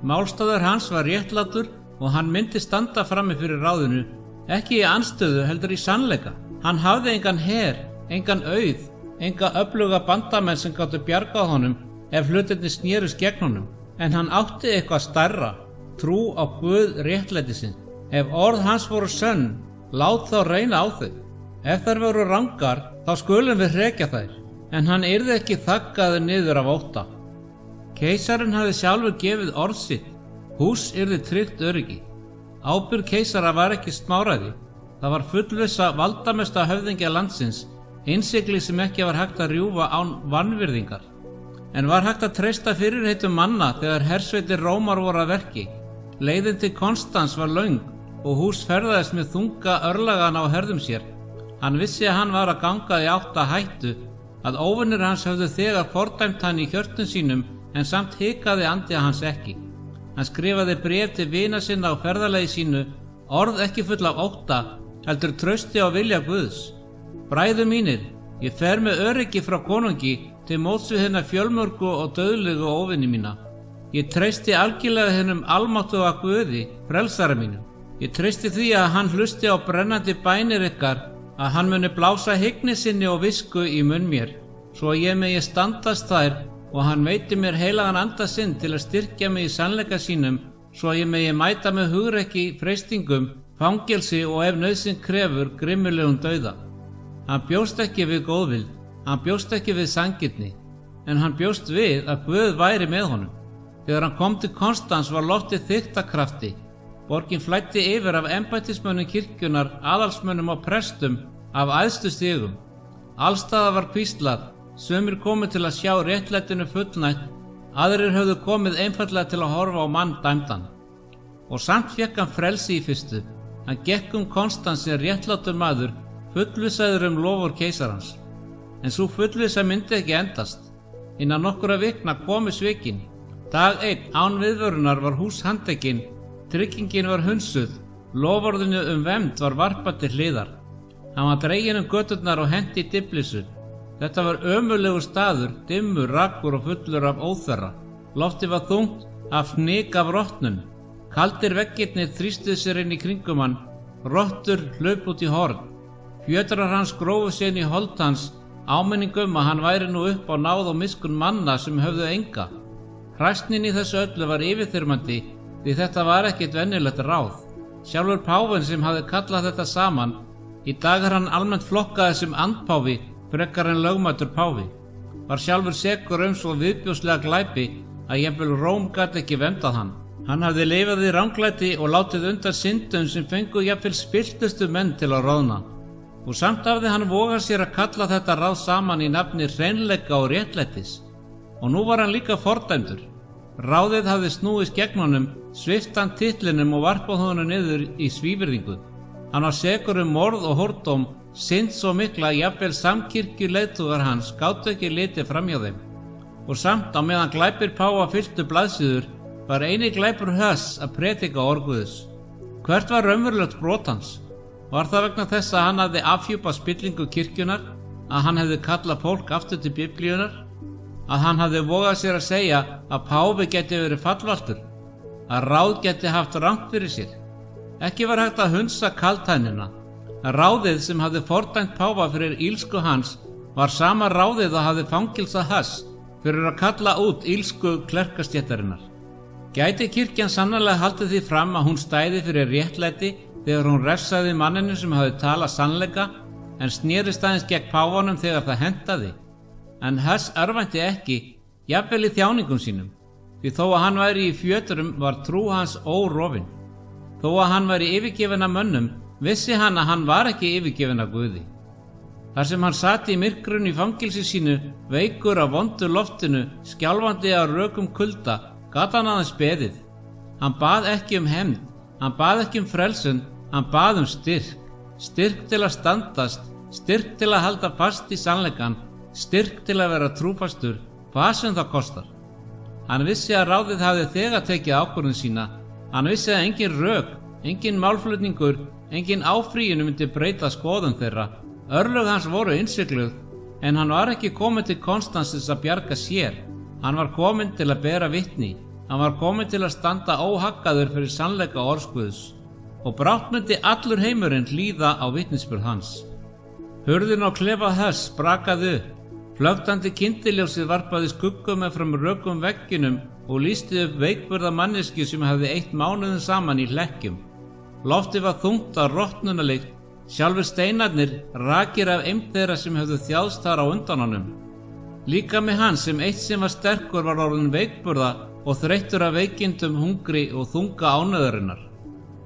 S1: Málstaður hans var réttlátur og hann myndi standa frammi fyrir ráðinu, ekki í andstöðu heldur í sannleika. Hann hafði engan her, engan auð, enga öfluga bandamenn sem gátu bjargað honum ef hlutirnir snerust gegn honum. En hann átti eitthvað stærra, trú á Guð réttlætisins. Ef orð hans voru sönn, lát þá reyna á þau. Ef þær voru rangar, þá skulum við hrekja þær. En hann yrði ekki þaggaður niður af ótta. Keisarinn hafði sjálfur gefið orð sitt. Hús yrði tryggt öryggi. Ábyrgð keisara var ekki smáræði. Það var fullvissa valdamesta höfðingja landsins, innsigli sem ekki var hægt að rjúfa án vanvirðingar. En var hægt að treysta fyrirheitum manna þegar hersveitir Rómar voru að verki. Leiðin til Konstans var löng og Hús ferðaðist með þunga örlagana á herðum sér. Hann vissi að hann var að ganga í átt að hættu, að óvinir hans höfðu þegar fordæmt hann í hjörtum sínum, en samt hikaði andi hans ekki. Hann skrifaði bréf til vina sinna á ferðalagi sínu, orð ekki full af ótta, heldur trausti á vilja Guðs. Bræður mínir, ég fer með öryggi frá konungi til móts við hinna fjölmörgu og dauðlegu óvini mína. Ég treysti algjörlega hinnum almáttuga Guði, frelsara mínum. Ég treysti því að hann hlusti á brennandi bænir ykkar, að hann muni blása hygni sinni og visku í munn mér, svo ég megi standast þær og hann veiti mér heilagan anda sinn til að styrkja mig í sannleika sínum, svo ég megi mæta með hugrekki, freistingum, fangelsi og ef nauðsyn krefur grimmilegum dauða. Hann bjóst ekki við góðvild, hann bjóst ekki við sanngirni, en hann bjóst við að Guð væri með honum. Þegar hann kom til Konstans var loftið þykkt af krafti. Borgin flæddi yfir af embættismönnum kirkjunnar, aðalsmönnum og prestum af æðstu stigum. Allstaðar var hvíslað, sumir komu til að sjá réttlætinu fullnægt, aðrir höfðu komið einfaldlega til að horfa á mann dæmdan. Og samt fékk hann frelsi í fyrstu. Hann gekk Konstans sem réttlátur maður, fullvissaður lofur keisarans. En sú fullvissa myndi ekki endast. Innan nokkura vikna komu svikin. Dag einn án viðvörunar var Hús handtekinn, tryggingin var hunsuð, loforðinu vernd var varpað til hliðar. Hann var dreginn göturnar og hent í diflissu. Þetta var ömurlegur staður, dimmur, rakur og fullur af óþverra. Loftið var þungt af fnyk af rottnum. Kaldir veggirnir þrýstuðu sér inn í kringum hann, rottur hlaup út í horn. Fjötrar hans grófu sér inn í hold hans, áminningum að hann væri nú upp á náð og miskun manna sem höfðu enga. Hræsnin í þessu öllu var yfirþyrmandi, því þetta var ekkert venjulegt ráð. Sjálfur páfinn sem hafði kallað þetta saman, í dag hann almennt flokkaði sem andpáfi frekar en lögmætur páfi, var sjálfur sekur svo viðbjóðslega glæpi að jafnvel Róm gat ekki verndað hann. Hann hafði lifað í ranglæti og látið undan syndum sem fengu jafnvel spilltustu menn til að roðna. Og samt hafði hann vogað sér að kalla þetta ráð saman í nafni hreinleika og réttlætis. Og nú var hann líka fordæmdur. Ráðið hafði snúist gegn honum, svipt hann titlinum og varpað honum niður í svívirðingu. Hann var sekur morð og hórdóm, synd svo mikla að jafnvel samkirkjuleiðtogar hans gátu ekki litið framhjá þeim. Og samt á meðan glæpir páfa fylltu blaðsíður var eini glæpur Hus að predika orð Guðs. Hvert var raunverulegt brot hans? Var það vegna þess að hann hafði afhjúpað spillingu kirkjunar, að hann hefði kallað fólk aftur til Biblíunar, að hann hafði vogað sér að segja að páfi geti verið fallvaltur, að ráð geti haft rangt fyrir sér? Ekki var hægt að hunsa kaldhænina. Ráðið sem hafði fordæmt páfa fyrir ílsku hans var sama ráðið að hafði fangilsað Hus fyrir að kalla út ílsku klerkastéttarinnar. Gæti kirkjan sannarlega haldið því fram að hún stæði fyrir réttlæti þegar hún refsaði manninu sem hafði talað sannleika, en snerist aðeins gegn páfanum þegar það hentaði? En Hus örvænti ekki, jafnvel í þjáningum sínum, því þó að hann væri í fjöturum var trú hans órofin. Þó að hann væri yfirgefinn af mönnum, vissi hann að hann var ekki yfirgefinn af Guði. Þar sem hann sat í myrkrun í fangilsi sínu, veikur af vondu loftinu, skjálfandi af rökum kulda, gat hann aðeins beðið. Hann bað ekki hefnd, hann bað ekki frelsun, hann bað styrk. Styrk til að standast, styrk til að halda fast í sannleikann, styrk til að vera trúfastur, hvað sem það kostar. Hann vissi að ráðið hafði þegar tekið ákvörðun sína. Hann vissi að engin rök, engin málflutningur, engin áfrýjun myndi breyta skoðun þeirra. Örlög hans voru innsigluð, en hann var ekki kominn til Konstans að bjarga sér. Hann var kominn til að bera vitni. Hann var kominn til að standa óhaggaður fyrir sannleika orðs Guðs og brátt myndi allur heimurinn hlýða á vitnisburð hans. Hurðin á klefa Huss brakaði upp. Flöktandi kyndiljósið varpaði skuggum meðfram rökum veggjunum og lýsti upp veikburða manneskju sem hafði eytt mánuðum saman í hlekkjum. Loftið var þungt af rotnunalykt, sjálfur steinarnir rakir af eymd þeirra sem höfðu þjáðst þar á undan honum. Líkami hans sem eitt sinn var sterkur var orðinn veikburða og þreyttur af veikindum, hungri og þunga ánauðarinnar.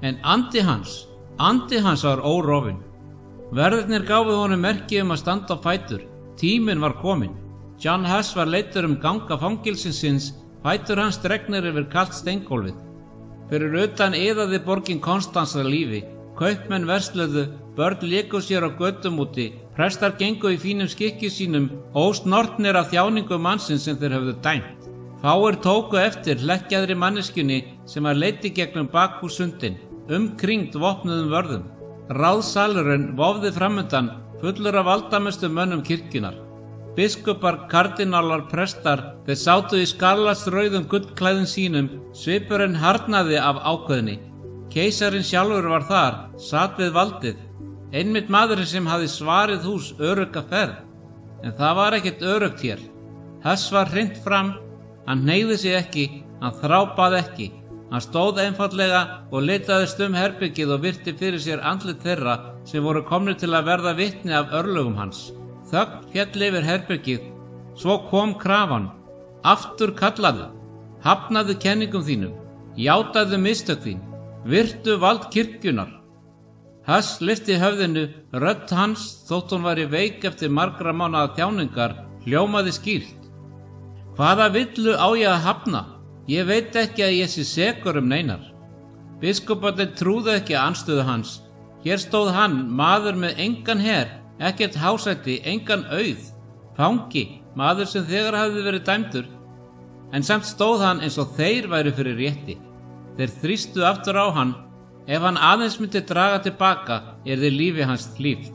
S1: En andi hans var órofinn. Verðirnir gáfu honum merki að standa á fætur. Tíminn var kominn. John Huss var leiddur ganga fangelsisins, fætur hans dregnir yfir kalt steingólfið. Fyrir utan iðaði borgin Konstans af lífi. Kaupmenn versluðu, börn léku sér á götum úti, prestar gengu í fínum skikki sínum, ósnortnir af þjáningum mannsins sem þeir höfðu dæmt. Fáir tóku eftir hlekkjaðri manneskjunni sem var leiddi gegnum bakhússundin, umkringd vopnuðum vörðum. Ráðsalurinn vofði framundan, fullur af valdamestu mönnum kirkjunar. Biskupar, kardínálar, prestar, þeir sátu í skarlatsrauðum gullklæðum sínum, svipurinn harðnaði af ákveðni. Keisarinn sjálfur var þar, sat við valdið, einmitt maðurinn sem hafði svarið hús örugga ferð. En það var ekkert örugt hér. Huss var hrint fram, hann hneigði sig ekki, hann þrápaði ekki. Hann stóð einfaldlega og litaðist herbergið og virti fyrir sér andlit þeirra sem voru komnir til að verða vitni af örlögum hans. Þögn féll yfir herbergið, svo kom krafan. Aftur kallaðu, hafnaðu kenningum þínum, játaðu mistök þín, virtu vald kirkjunar. Huss lyfti höfðinu, rödd hans, þótt hún væri veik eftir margra mánaða þjáningar, hljómaði skýrt. Hvaða villu á ég að hafna? Ég veit ekki að ég sé sekur neinar. Biskuparnir trúðu ekki anstöðu hans. Hér stóð hann, maður með engan her, ekkert hásæti, engan auð, fangi, maður sem þegar hafði verið dæmdur. En samt stóð hann eins og þeir væru fyrir rétti. Þeir þrýstu aftur á hann. Ef hann aðeins myndi draga tilbaka, yrði lífi hans hlíft.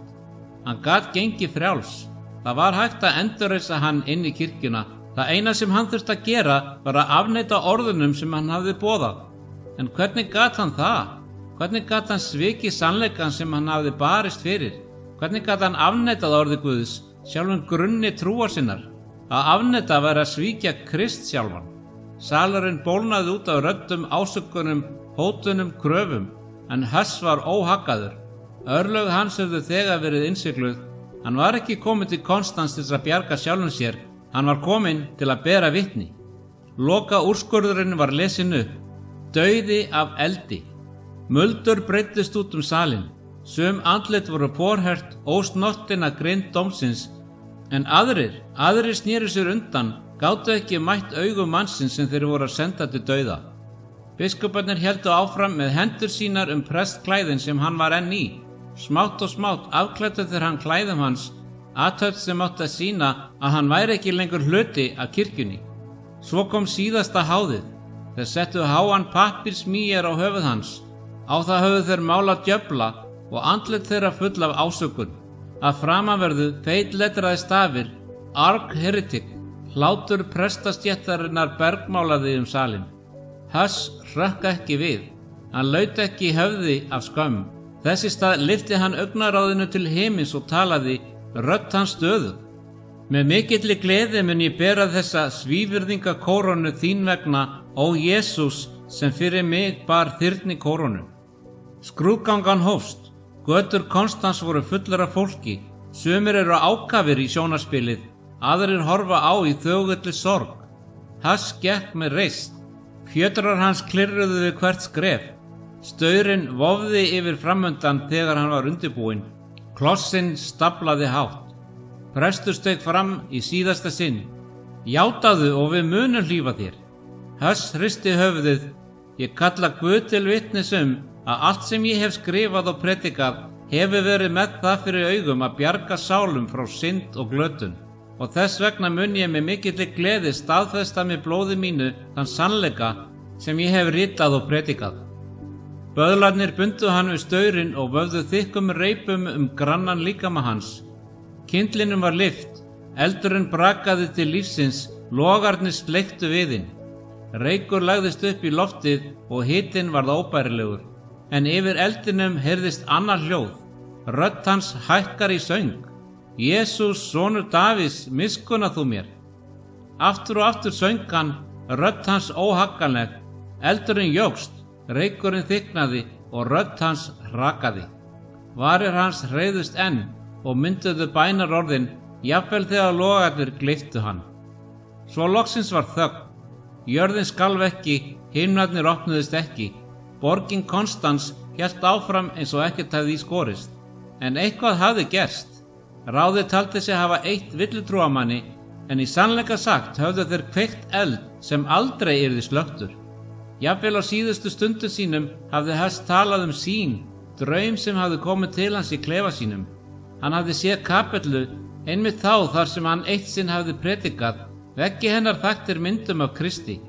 S1: Hann gat gengið frjáls. Það var hægt að endurreisa hann inn í kirkjuna. Það eina sem hann þurfti að gera var að afneita orðunum sem hann hafði boðað. En hvernig gat hann það? Hvernig gat hann svikið sannleikann sem hann hafði barist fyrir? Hvernig gat hann afneitað orði Guðs, sjálfum grunni trúar sinnar? Að afneita væri að svíkja Krist sjálfan. Salurinn bólnaði út af röddum, ásökunum, hótunum, kröfum, en Huss var óhaggaður. Örlög hans höfðu þegar verið innsigluð. Hann var ekki kominn til Konstans til að bjarga sjálfum sér. Hann var kominn til að bera vitni. Loka úrskurðurinn var lesin upp. Dauði af eldi. Muldur breiddist út salinn. Sum andlit voru porhert, ósnortin að grind dómsins, en aðrir snéru sér undan, gátu ekki mætt augum mannsins sem þeir voru að senda til dauða. Biskuparnir héldu áfram með hendur sínar prestklæðin sem hann var enn í. Smátt og smátt afklæddu þeir hann klæðum hans, athöfn sem átti að sýna að hann væri ekki lengur hluti af kirkjunni. Svo kom síðasta háðið. Þeir settu háan pappírsmýjar á höfuð hans. Á það höfðu þeir málað djöfla og andlit þeirra full af ásökun. Að framanverðu feitletraði stafir, Arg Heretic, hlátur prestastjættarinnar bergmálaði salinn. Huss hrökk ekki við. Hann laut ekki í höfði af skömm. Þess í stað lyfti hann augnaráðinu til himins og talaði, rödd hans stöðug. Með mikilli gleði mun ég bera þessa svívirðinga kórónu þín vegna, ó Jesús, sem fyrir mig bar þyrni kórónu. Skrúðgangan hófst. Götur Konstans voru fullar af fólki. Sumir eru ákafir í sjónarspilið, aðrir horfa á í þögulli sorg. Huss gekk með reisn. Fjötrar hans klirruðu við hvert skref. Staurinn vofði yfir framundan þegar hann var undirbúinn. Klossinn staflaði hátt. Prestur steig fram í síðasta sinn. Játaðu og við munum hlífa þér. Huss hristi höfuðið. Ég kalla Guð til vitnis að allt sem ég hef skrifað og predikað hefur verið með það fyrir augum að bjarga sálum frá synd og glötun. Og þess vegna mun ég með mikilli gleði staðfesta með blóði mínu þann sannleika sem ég hef ritað og predikað. Böðlarnir bundu hann við staurinn og vöfðu þykkum reipum grannan líkama hans. Kyndlinum var lyft, eldurinn brakaði til lífsins, logarnir sleiktu við hinn. Reykur lagðist upp í loftið og hitinn varð óbærilegur. En yfir eldinum heyrðist annað hljóð. Rödd hans hækkar í söng. Jesús, sonur Davíðs, miskunna þú mér. Aftur og aftur söng hann, rödd hans óhagganleg. Eldurinn jókst, reykurinn þykknaði og rödd hans hrakaði. Varir hans hreyfðust enn og mynduðu bænarorðin, jafnvel þegar logarnir gleyptu hann. Svo loksins var þögn. Jörðin skalf ekki, himnarnir opnuðust ekki. Borgin Konstans hélt áfram eins og ekkert hefði í skorist. En eitthvað hafði gerst. Ráðið taldi sig hafa eitt villutrúamanni, en í sannleika sagt höfðu þeir kveikt eld sem aldrei yrði slökktur. Jafnvel á síðustu stundu sínum hafði Huss talað sýn, draum sem hafði komið til hans í klefa sínum. Hann hafði séð kapellu, einmitt þá þar sem hann eitt sinn hafði predikað, veggi hennar þaktir myndum af Kristi.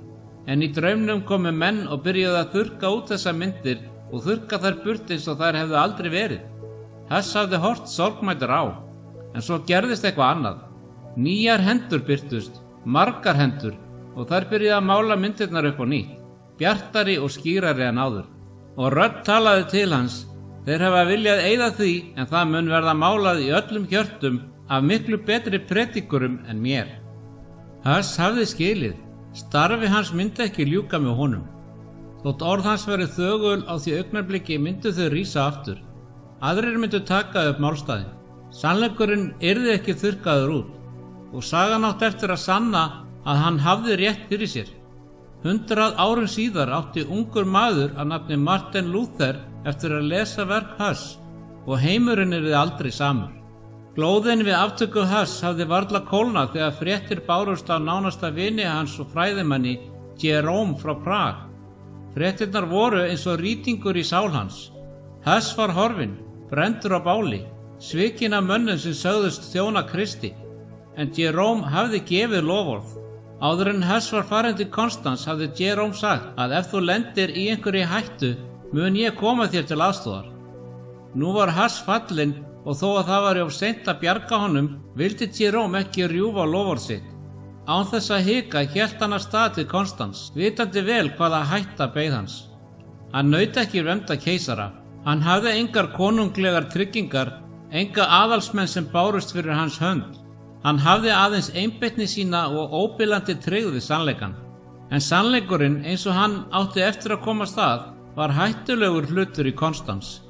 S1: En í draumnum komu menn og byrjuðu að þurrka út þessar myndir og þurrka þær burt eins og þær hefðu aldrei verið. Huss hafði hort sorgmætur á, en svo gerðist eitthvað annað. Nýjar hendur birtust, margar hendur, og þær byrjuðu að mála myndirnar upp á nýtt, bjartari og skýrari en áður. Og rödd talaði til hans, þeir hafa viljað eyða því, en það mun verða málað í öllum hjörtum af miklu betri predikurum en mér. Huss hafði skilið, starfi hans myndi ekki ljúka með honum. Þótt orð hans verið þögul á því augnabliki myndu þau rísa aftur. Aðrir myndu taka upp málstaðinn. Sannleikurinn yrði ekki þurrkaður út og sagan átti eftir að sanna að hann hafði rétt fyrir sér. 100 árum síðar átti ungur maður að nafni Martin Luther eftir að lesa verk Huss og heimurinn yrði aldrei samur. Glóðin við aftöku Huss hafði varla kólnað þegar fréttir bárust af nánasta vini hans og fræðimanni Jerome frá Prag. Fréttirnar voru eins og rýtingur í sál hans. Huss var horfinn, brenndur á báli, svikinn af mönnum sem sögðust þjóna Kristi, en Jerome hafði gefið loforð. Áður en Huss var farin til Konstans hafði Jerome sagt að ef þú lendir í einhverju hættu mun ég koma þér til aðstoðar. Nú var Huss fallinn og þó að það var of seint að bjarga honum vildi Jerome ekki rjúfa loforð sitt. Án þess að hika hélt hann af stað til Konstans, vitandi vel hvaða hætta beið hans. Hann naut ekki vermda keisara. Hann hafði engar konunglegar tryggingar, enga aðalsmenn sem bárust fyrir hans hönd. Hann hafði aðeins einbeitni sína og óbilandi tryggð við sannleikann. En sannleikurinn eins og hann átti eftir að komast að var hættulegur hlutur í Konstans.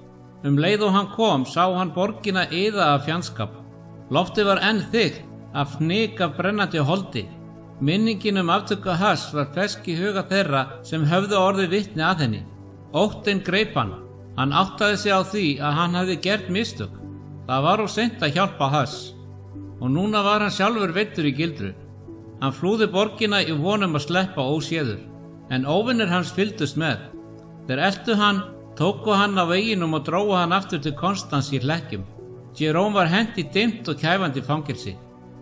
S1: Leið og hann kom sá hann borgina iða af fjandskap. Loftið var enn þykkt af fnyk af brennandi holdi. Minningin aftöku Huss var fersk í huga þeirra sem höfðu orðið vitni að henni. Óttinn greip hann. Hann áttaði sig á því að hann hafði gert mistök. Það var of seint að hjálpa Huss. Og núna var hann sjálfur veiddur í gildru. Hann flúði borgina í vonum að sleppa óséður. En óvinir hans fylgdust með. Þeir eltu hann, tóku hann á veginum og drógu hann aftur til Konstans í hlekkjum. Jerome var hent í dimmt og kæfandi fangelsi.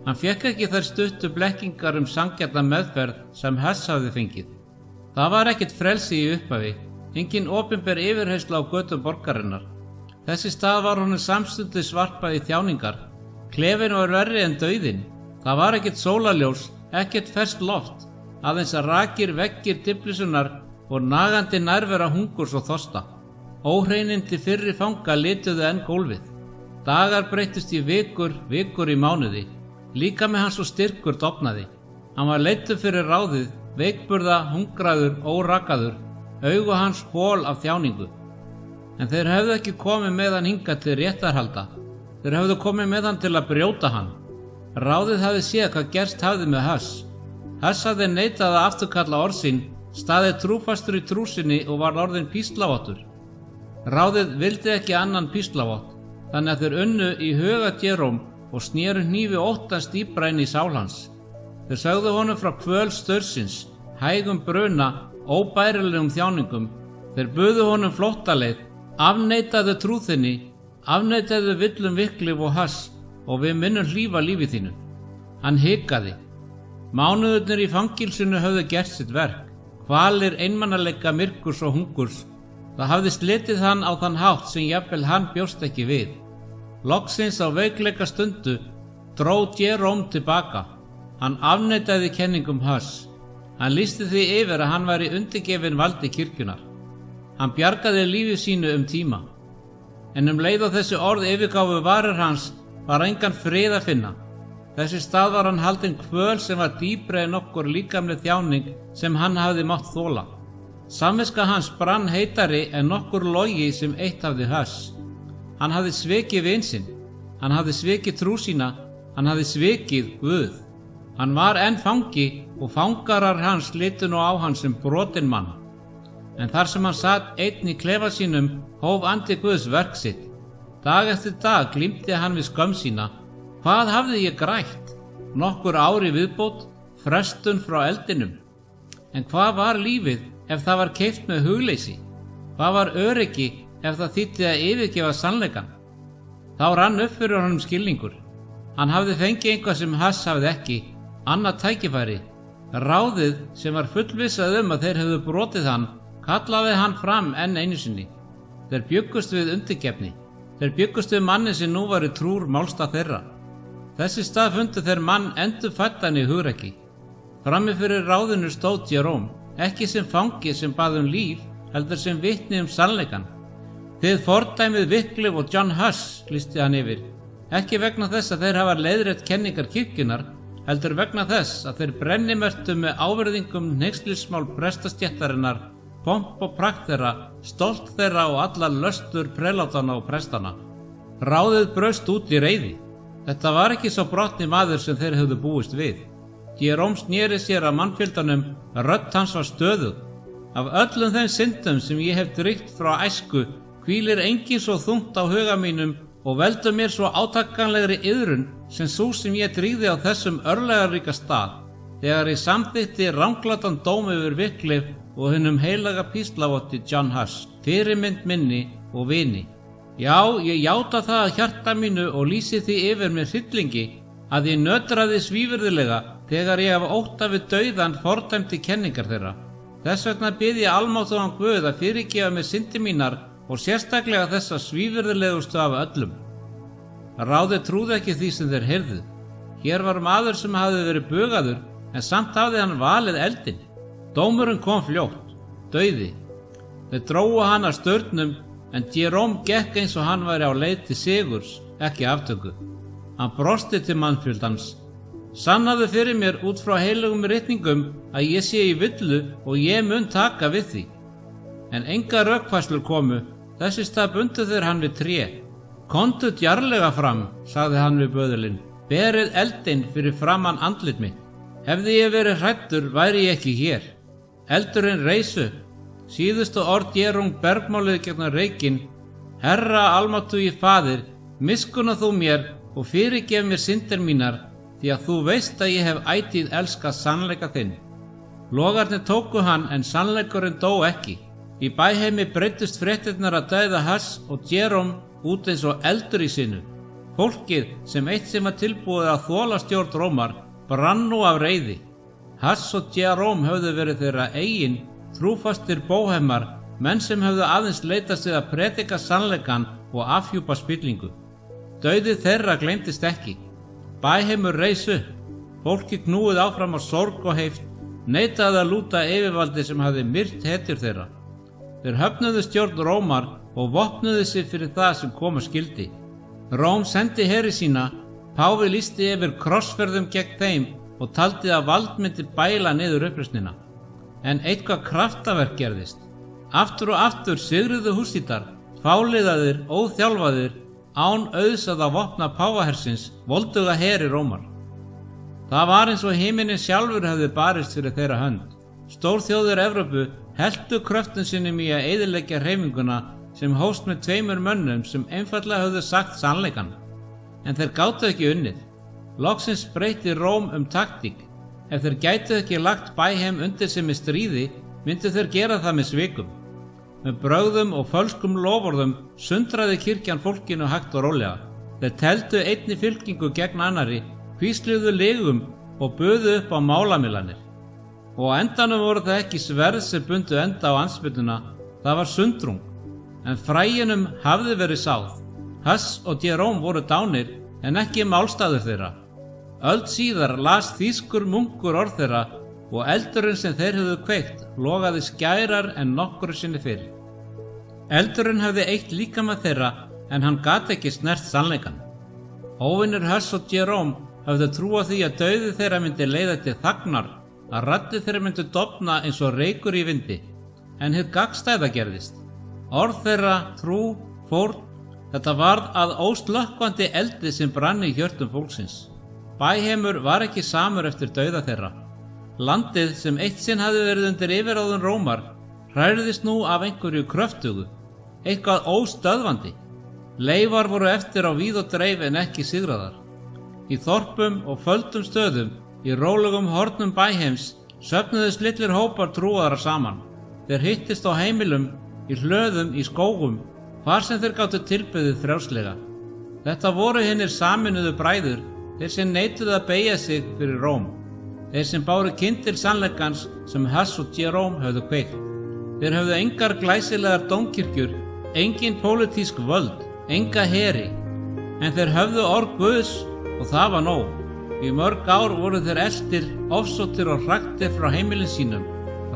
S1: Hann fékk ekki þær stuttu blekkingar sanngjarna meðferð sem Huss hafði fengið. Það var ekkert frelsi í upphafi, engin opinber yfirheyrsla á götum borgarinnar. Þessi stað var honum samstundis varpað í þjáningar. Klefinn var verri en dauðinn. Það var ekkert sólarljós, ekkert ferskt loft, aðeins að rakir veggir diflisunar og nagandi nærvera hungurs og þorsta. Óhreinindi fyrri fanga lituðu enn gólfið. Dagar breyttust í vikur í mánuði. Líkami hans og styrkur dofnaði. Hann var leiddur fyrir ráðið, veikburða, hungraður, órakaður, augu hans hol af þjáningu. En þeir hefðu ekki komið með hann hingað til réttarhalda. Þeir hefðu komið með hann til að brjóta hann. Ráðið hafði séð hvað gerst hafði með Huss. Huss hafði neitað að afturkalla orð sín, staðið trúfastur í trú sinni og var orðinn píslavottur. Ráðið vildi ekki annan píslavott, þannig að þeir unnu í huga Jerome og snéru hnífi óttans dýpra inn í sál hans. Þeir sögðu honum frá kvöl staursins, hægum bruna, óbærilegum þjáningum. Þeir buðu honum flóttaleið, afneitaðu trúðinni, afneitaðu villum viklif og Huss og við minnum hlífa lífi þínu. Hann hikaði. Mánuðurnir í fangilsinu höfðu gert sitt verk. Kvalir einmanaleika myrkurs og hungurs. Það hafði slitið hann á þann hátt sem jafnvel hann bjóst ekki við. Loksins á veikleika stundu dró Jerome tilbaka. Hann afneitaði kenningum Huss. Hann lýsti því yfir að hann væri undirgefinn valdi kirkjunnar. Hann bjargaði lífi sínu tíma. En leið og þessi orð yfirgáfu varir hans var engan frið að finna. Þessi stað var hann haldinn kvöl sem var dýpri en nokkur líkamleg þjáning sem hann hafði mátt þola. Samviska hans brann heitari en nokkur logi sem eitt hafði Huss. Hann hafði svikið vin sinn, hann hafði svikið trú sína, hann hafði svikið Guð. Hann var enn fangi og fangarar hans litu nú á hann sem brotinn mann. En þar sem hann sat einn í klefa sínum hóf andi Guðs verk sitt. Dag eftir dag glímdi hann við skömm sína. Hvað hafði ég grætt? Nokkur ári viðbót, frestun frá eldinum. En hvað var lífið ef það var keypt með hugleysi? Hvað var öryggi ef það þýddi að yfirgefa sannleikann? Þá rann upp fyrir honum skilningur. Hann hafði fengið eitthvað sem Huss hafði ekki, annað tækifæri. Ráðið sem var fullvissað að þeir hefðu brotið hann, kallaði hann fram enn einu sinni. Þeir bjuggust við undirgefni. Þeir bjuggust við manni sem nú var í trúr málstað þeirra. Þessi stað fundu þeir mann endurfæddan í hugrekki. Frammi fyrir ráðinu stóð Jerome, ekki sem fangi sem bað líf, heldur sem vitni sannleikann. Þið fordæmið Wycliffe og John Huss, lýsti hann yfir, ekki vegna þess að þeir hafa leiðrétt kenningar kirkjunnar, heldur vegna þess að þeir brennimerktu með ávirðingum hneykslismál prestastéttarinnar, pomp og prakt þeirra, stolt þeirra og allar löstur prelátana og prestana. Ráðið braust út í reiði. Þetta var ekki sá brotni maður sem þeir höfðu búist við. Jerome sneri sér að mannfjöldanum, rödd hans var stöðug. Af öllum þeim syndum sem ég hef drykkt frá æsku hvílir engin svo þungt á huga mínum og veldur mér svo átakanlegri iðrun sem sú sem ég drýgði á þessum örlagaríka stað, þegar ég samþykkti ranglatan dóm yfir Wycliffe og hinum heilaga píslavotti John Huss, fyrirmynd minni og vini. Já, ég játa það að hjarta mínu og lýsi því yfir mér hryllingi að ég nötraði svívirðilega þegar ég af ótta við dauðan fordæmdi kenningar þeirra. Þess vegna bið ég almáttugan Guð að fyrirgefa mér syndir mínar og sérstaklega þessa svívirðilegustu af öllum. Ráðið trúði ekki því sem þeir heyrðu. Hér var maður sem hafði verið bugaður, en samt hafði hann valið eldinn. Dómurinn kom fljótt, dauði. Þeir drógu hann að störnum, en Jerome gekk eins og hann væri á leið til sigurs, ekki aftöku. Hann brosti til mannfjöldans. Sannaðu fyrir mér út frá heilugum ritningum að ég sé í villu og ég mun taka við því. En enga rökfærslur komu, þessi stað bundu þeir hann við tré. Komdu djarflega fram, sagði hann við böðulinn, berið eldinn fyrir framan andlit mitt. Hefði ég verið hræddur væri ég ekki hér. Eldurinn reis upp. Síðustu orð Jerome bergmáluðu gegn reykinn. Herra almáttugi faðir, miskunna þú mér og fyrirgef mér syndir mínar, því að þú veist að ég hef ætíð elskað sannleika þinn. Logarnir tóku hann en sannleikurinn dó ekki. Í bæheimi breyttust fréttirnar að dauða Huss og Jerome út eins og eldur í sinu. Fólkið sem eitt sem var tilbúið að þola stjórn Rómar brann nú af reiði. Huss og Jerome höfðu verið þeirra eigin, trúfastir bóhemar, menn sem höfðu aðeins leitast við að predika sannleikann og afhjúpa spillingu. Dauði þeirra gleymdist ekki. Bæheimur reis upp. Fólki knúið áfram á sorg og heift, neitaði að lúta yfirvaldi sem hafði myrt hetjur þeirra. Þeir höfnuðu stjórn Rómar og vopnuðu sig fyrir það sem koma skildi. Róm sendi heri sína, páfi lýsti yfir krossferðum gegn þeim og taldi að vald myndi bæla niður uppreisnina. En eitthvað kraftaverk gerðist. Aftur og aftur sigruðu húsítar, fáliðaðir, óþjálfaðir, án auðs að vopna páfahersins, volduga heri Rómar. Það var eins og himinin sjálfur hefði barist fyrir þeirra hönd. Stórþjóðir Evrópu helltu kröftum sínum í að eyðileggja hreyfinguna sem hófst með 2 mönnum sem einfaldlega höfðu sagt sannleikann. En þeir gátu ekki unnið. Loksins breytti Róm taktík. Ef þeir gætu ekki lagt bæheim undir sig með stríði, myndu þeir gera það með svikum. Með brögðum og fölskum loforðum sundraði kirkjan fólkinu hægt og rólega. Þeir teldu einni fylkingu gegn annarri, hvísluðu legum og buðu upp á málamilanir. Og á endanum voru það ekki sverð sem bundu enda á andspyrnuna, það var sundrung. En fræjunum hafði verið sáð. Huss og Jerome voru dánir en ekki málstaður þeirra. Öld síðar las þýskur munkur orð þeirra og eldurinn sem þeir höfðu kveikt logaði skærar en nokkru sinni fyrr. Eldurinn hafði eytt líkama þeirra en hann gat ekki snert sannleikann. Óvinir Huss og Jerome höfðu trúað því að dauði þeirra myndi leiða til þagnar, að raddir þeirra myndi dofna eins og reykur í vindi, en hið gagnstæða gerðist. Orð þeirra, trú, fórn, þetta varð að óslökkvandi eldi sem brann í hjörtum fólksins. Bæheimur var ekki samur eftir dauða þeirra. Landið sem eitt sinn hafði verið undir yfirráðum Rómar hrærðist nú af einhverju kröftugu, eitthvað óstöðvandi. Leifar voru eftir á víð og dreif en ekki sigraðar. Í þorpum og földum stöðum, í rólegum hornum bæheims, söfnuðust litlir hópar trúaðara saman. Þeir hittist á heimilum, í hlöðum, í skógum, hvar sem þeir gátu tilbeðið frjálslega. Þetta voru hinir saminuðu bræður, þeir sem neituðu að beygja sig fyrir Róm. Þeir sem báru kyndil sannleikans sem Huss og Jerome höfðu kveikt. Þeir höfðu engar glæsilegar dómkirkjur, engin pólitísk völd, enga heri, en þeir höfðu orð Guðs og það var nóg. Í mörg ár voru þeir eltir, ofsóttir og hraktir frá heimilin sínum.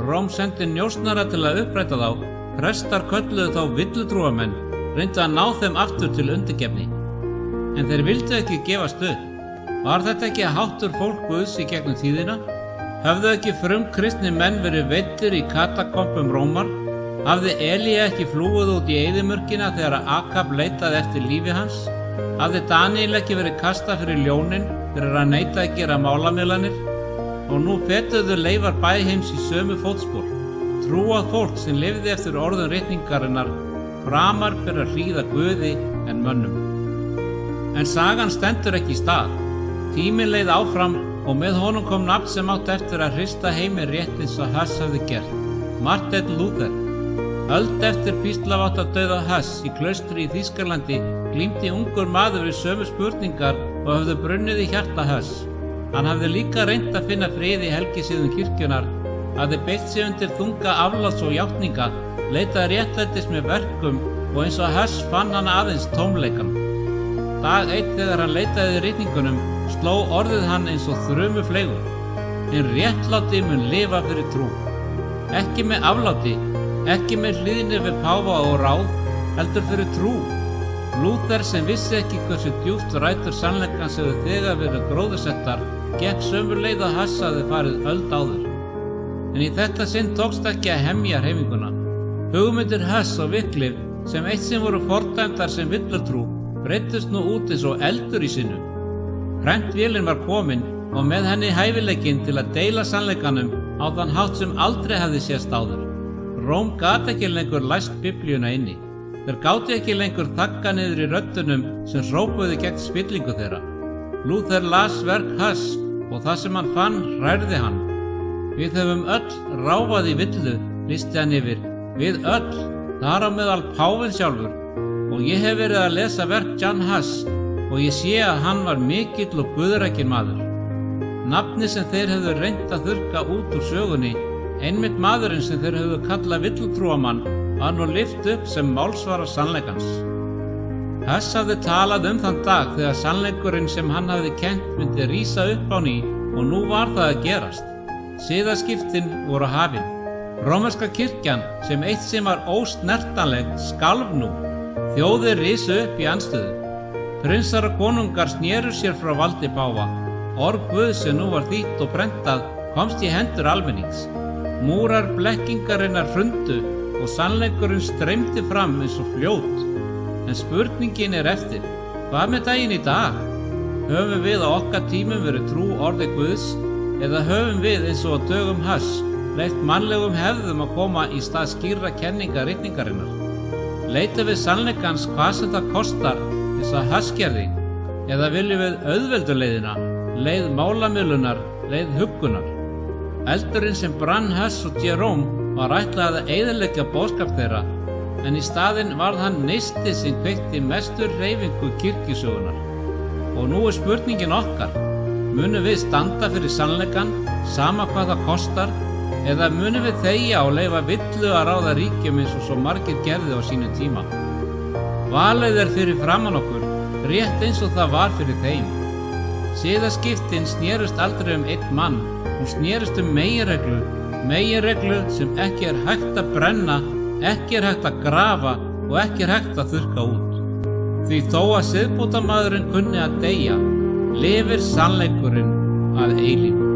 S1: Róm sendi njósnara til að uppræta þá, prestar kölluðu þá villutrúamenn, reyndu að ná þeim aftur til undirgefni. En þeir vildu ekki gefast upp. Var þetta ekki háttur fólk Guðs í gegnum tíðina? Höfðu ekki frumkristni menn verið veiddir í katakompum Rómar? Hafði Elía ekki flúið út í eyðimörkina þegar Akab leitaði eftir lífi hans? Hafði Daníel ekki verið kastað fyrir ljónin fyrir að neita að gera málamiðlanir? Og nú fetuðu leifar bæheims í sömu fótspor. Trúað fólk sem lifði eftir orðum ritningarinnar, framar ber að hlýða Guði en mönnum. En sagan stendur ekki í stað. Tíminn leið áfram og með honum kom nafn sem átti eftir að hrista heiminn rétt eins og Huss hafði gert, Martin Luther. Öld eftir píslavátardauða Huss í klaustri í Þýskalandi glímdi ungur maður við sömu spurningar og höfðu brunnið í hjarta Huss. Hann hafði líka reynt að finna frið í helgisiðum kirkjunar, hafði beitt sig undir þunga afláts og játninga, leitaði réttlætis með verkum og eins og Huss fann hann aðeins tómleikan. Dag eitt þegar hann leitaði ritningunum sló orðið hann eins og þrumu fleygur. Hinn réttláti mun lifa fyrir trú. Ekki með afláti, ekki með hlýðni við páfa og ráð, heldur fyrir trú. Lúther sem vissi ekki hversu djúpt rætur sannleikans hefðu þegar verið gróðursettar, gekk sömu leið að Huss hafði farið öld áður. En í þetta sinn tókst ekki að hemja hreyfinguna. Hugmyndir Huss og Wycliffe, sem eitt sinn voru fordæmdar sem villutrú, breyttust nú út eins og eldur í sinu. Prentvélin var komin og með henni hæfileikinn til að deila sannleikanum á þann hátt sem aldrei hafði sést áður. Róm gat ekki lengur læst biblíuna inni. Þeir gátu ekki lengur þagga niður í röddunum sem hrópuðu gegn spillingu þeirra. Lúther las verk Huss og það sem hann fann hrærði hann. Við höfum öll ráfað í villu, lýsti hann yfir. Við öll, þar á meðal páfinn sjálfur. Og ég hef verið að lesa verk John Huss og ég sé að hann var mikill og guðrækinn maður. Nafni sem þeir hefðu reynt að þurrka út úr sögunni, einmitt maðurinn sem þeir hefðu kallað villutrúamann, var nú lyft upp sem málsvara sannleikans. Huss hafði talað þann dag þegar sannleikurinn sem hann hafði kennt myndi rísa upp á ný og nú var það að gerast. Siðaskiptin voru hafin. Rómverska kirkjan sem eitt sem var ósnertanleg skalf nú. Þjóðir risu upp í andstöðu. Prinsar og konungar snéru sér frá valdi páfa. Orð Guðs sem nú var þýtt og prentað komst í hendur almennings. Múrar blekkingarinnar hrundu og sannleikurinn streymdi fram eins og fljót. En spurningin er eftir, hvað með daginn í dag? Höfum við á okkar tímum verið trú orði Guðs eða höfum við eins og á dögum Huss leyft mannlegum hefðum að koma í stað skýrra kenninga ritningarinnar? Leita við sannleikans hvað sem það kostar eins og Huss gerði, eða viljum við auðvelduleiðina, leið málamiðlunar, leið huggunar? Eldurinn sem brann Huss og Jerome var ætlað að eyðileggja boðskap þeirra, en í staðinn varð hann neisti sem kveikti mestur hreyfingu kirkjusögunar. Og nú er spurningin okkar, munum við standa fyrir sannleikann, sama hvað það kostar, eða munum við þegja og leyfa villu að ráða ríkjum eins og svo margir gerði á sínum tíma? Valið er fyrir framan okkur, rétt eins og það var fyrir þeim. Siðaskiptin snerust aldrei einn mann, Hún snerist meginreglu sem ekki er hægt að brenna, ekki er hægt að grafa og ekki er hægt að þurrka út. Því þó að siðbótarmaðurinn kunni að deyja, lifir sannleikurinn að eilífu.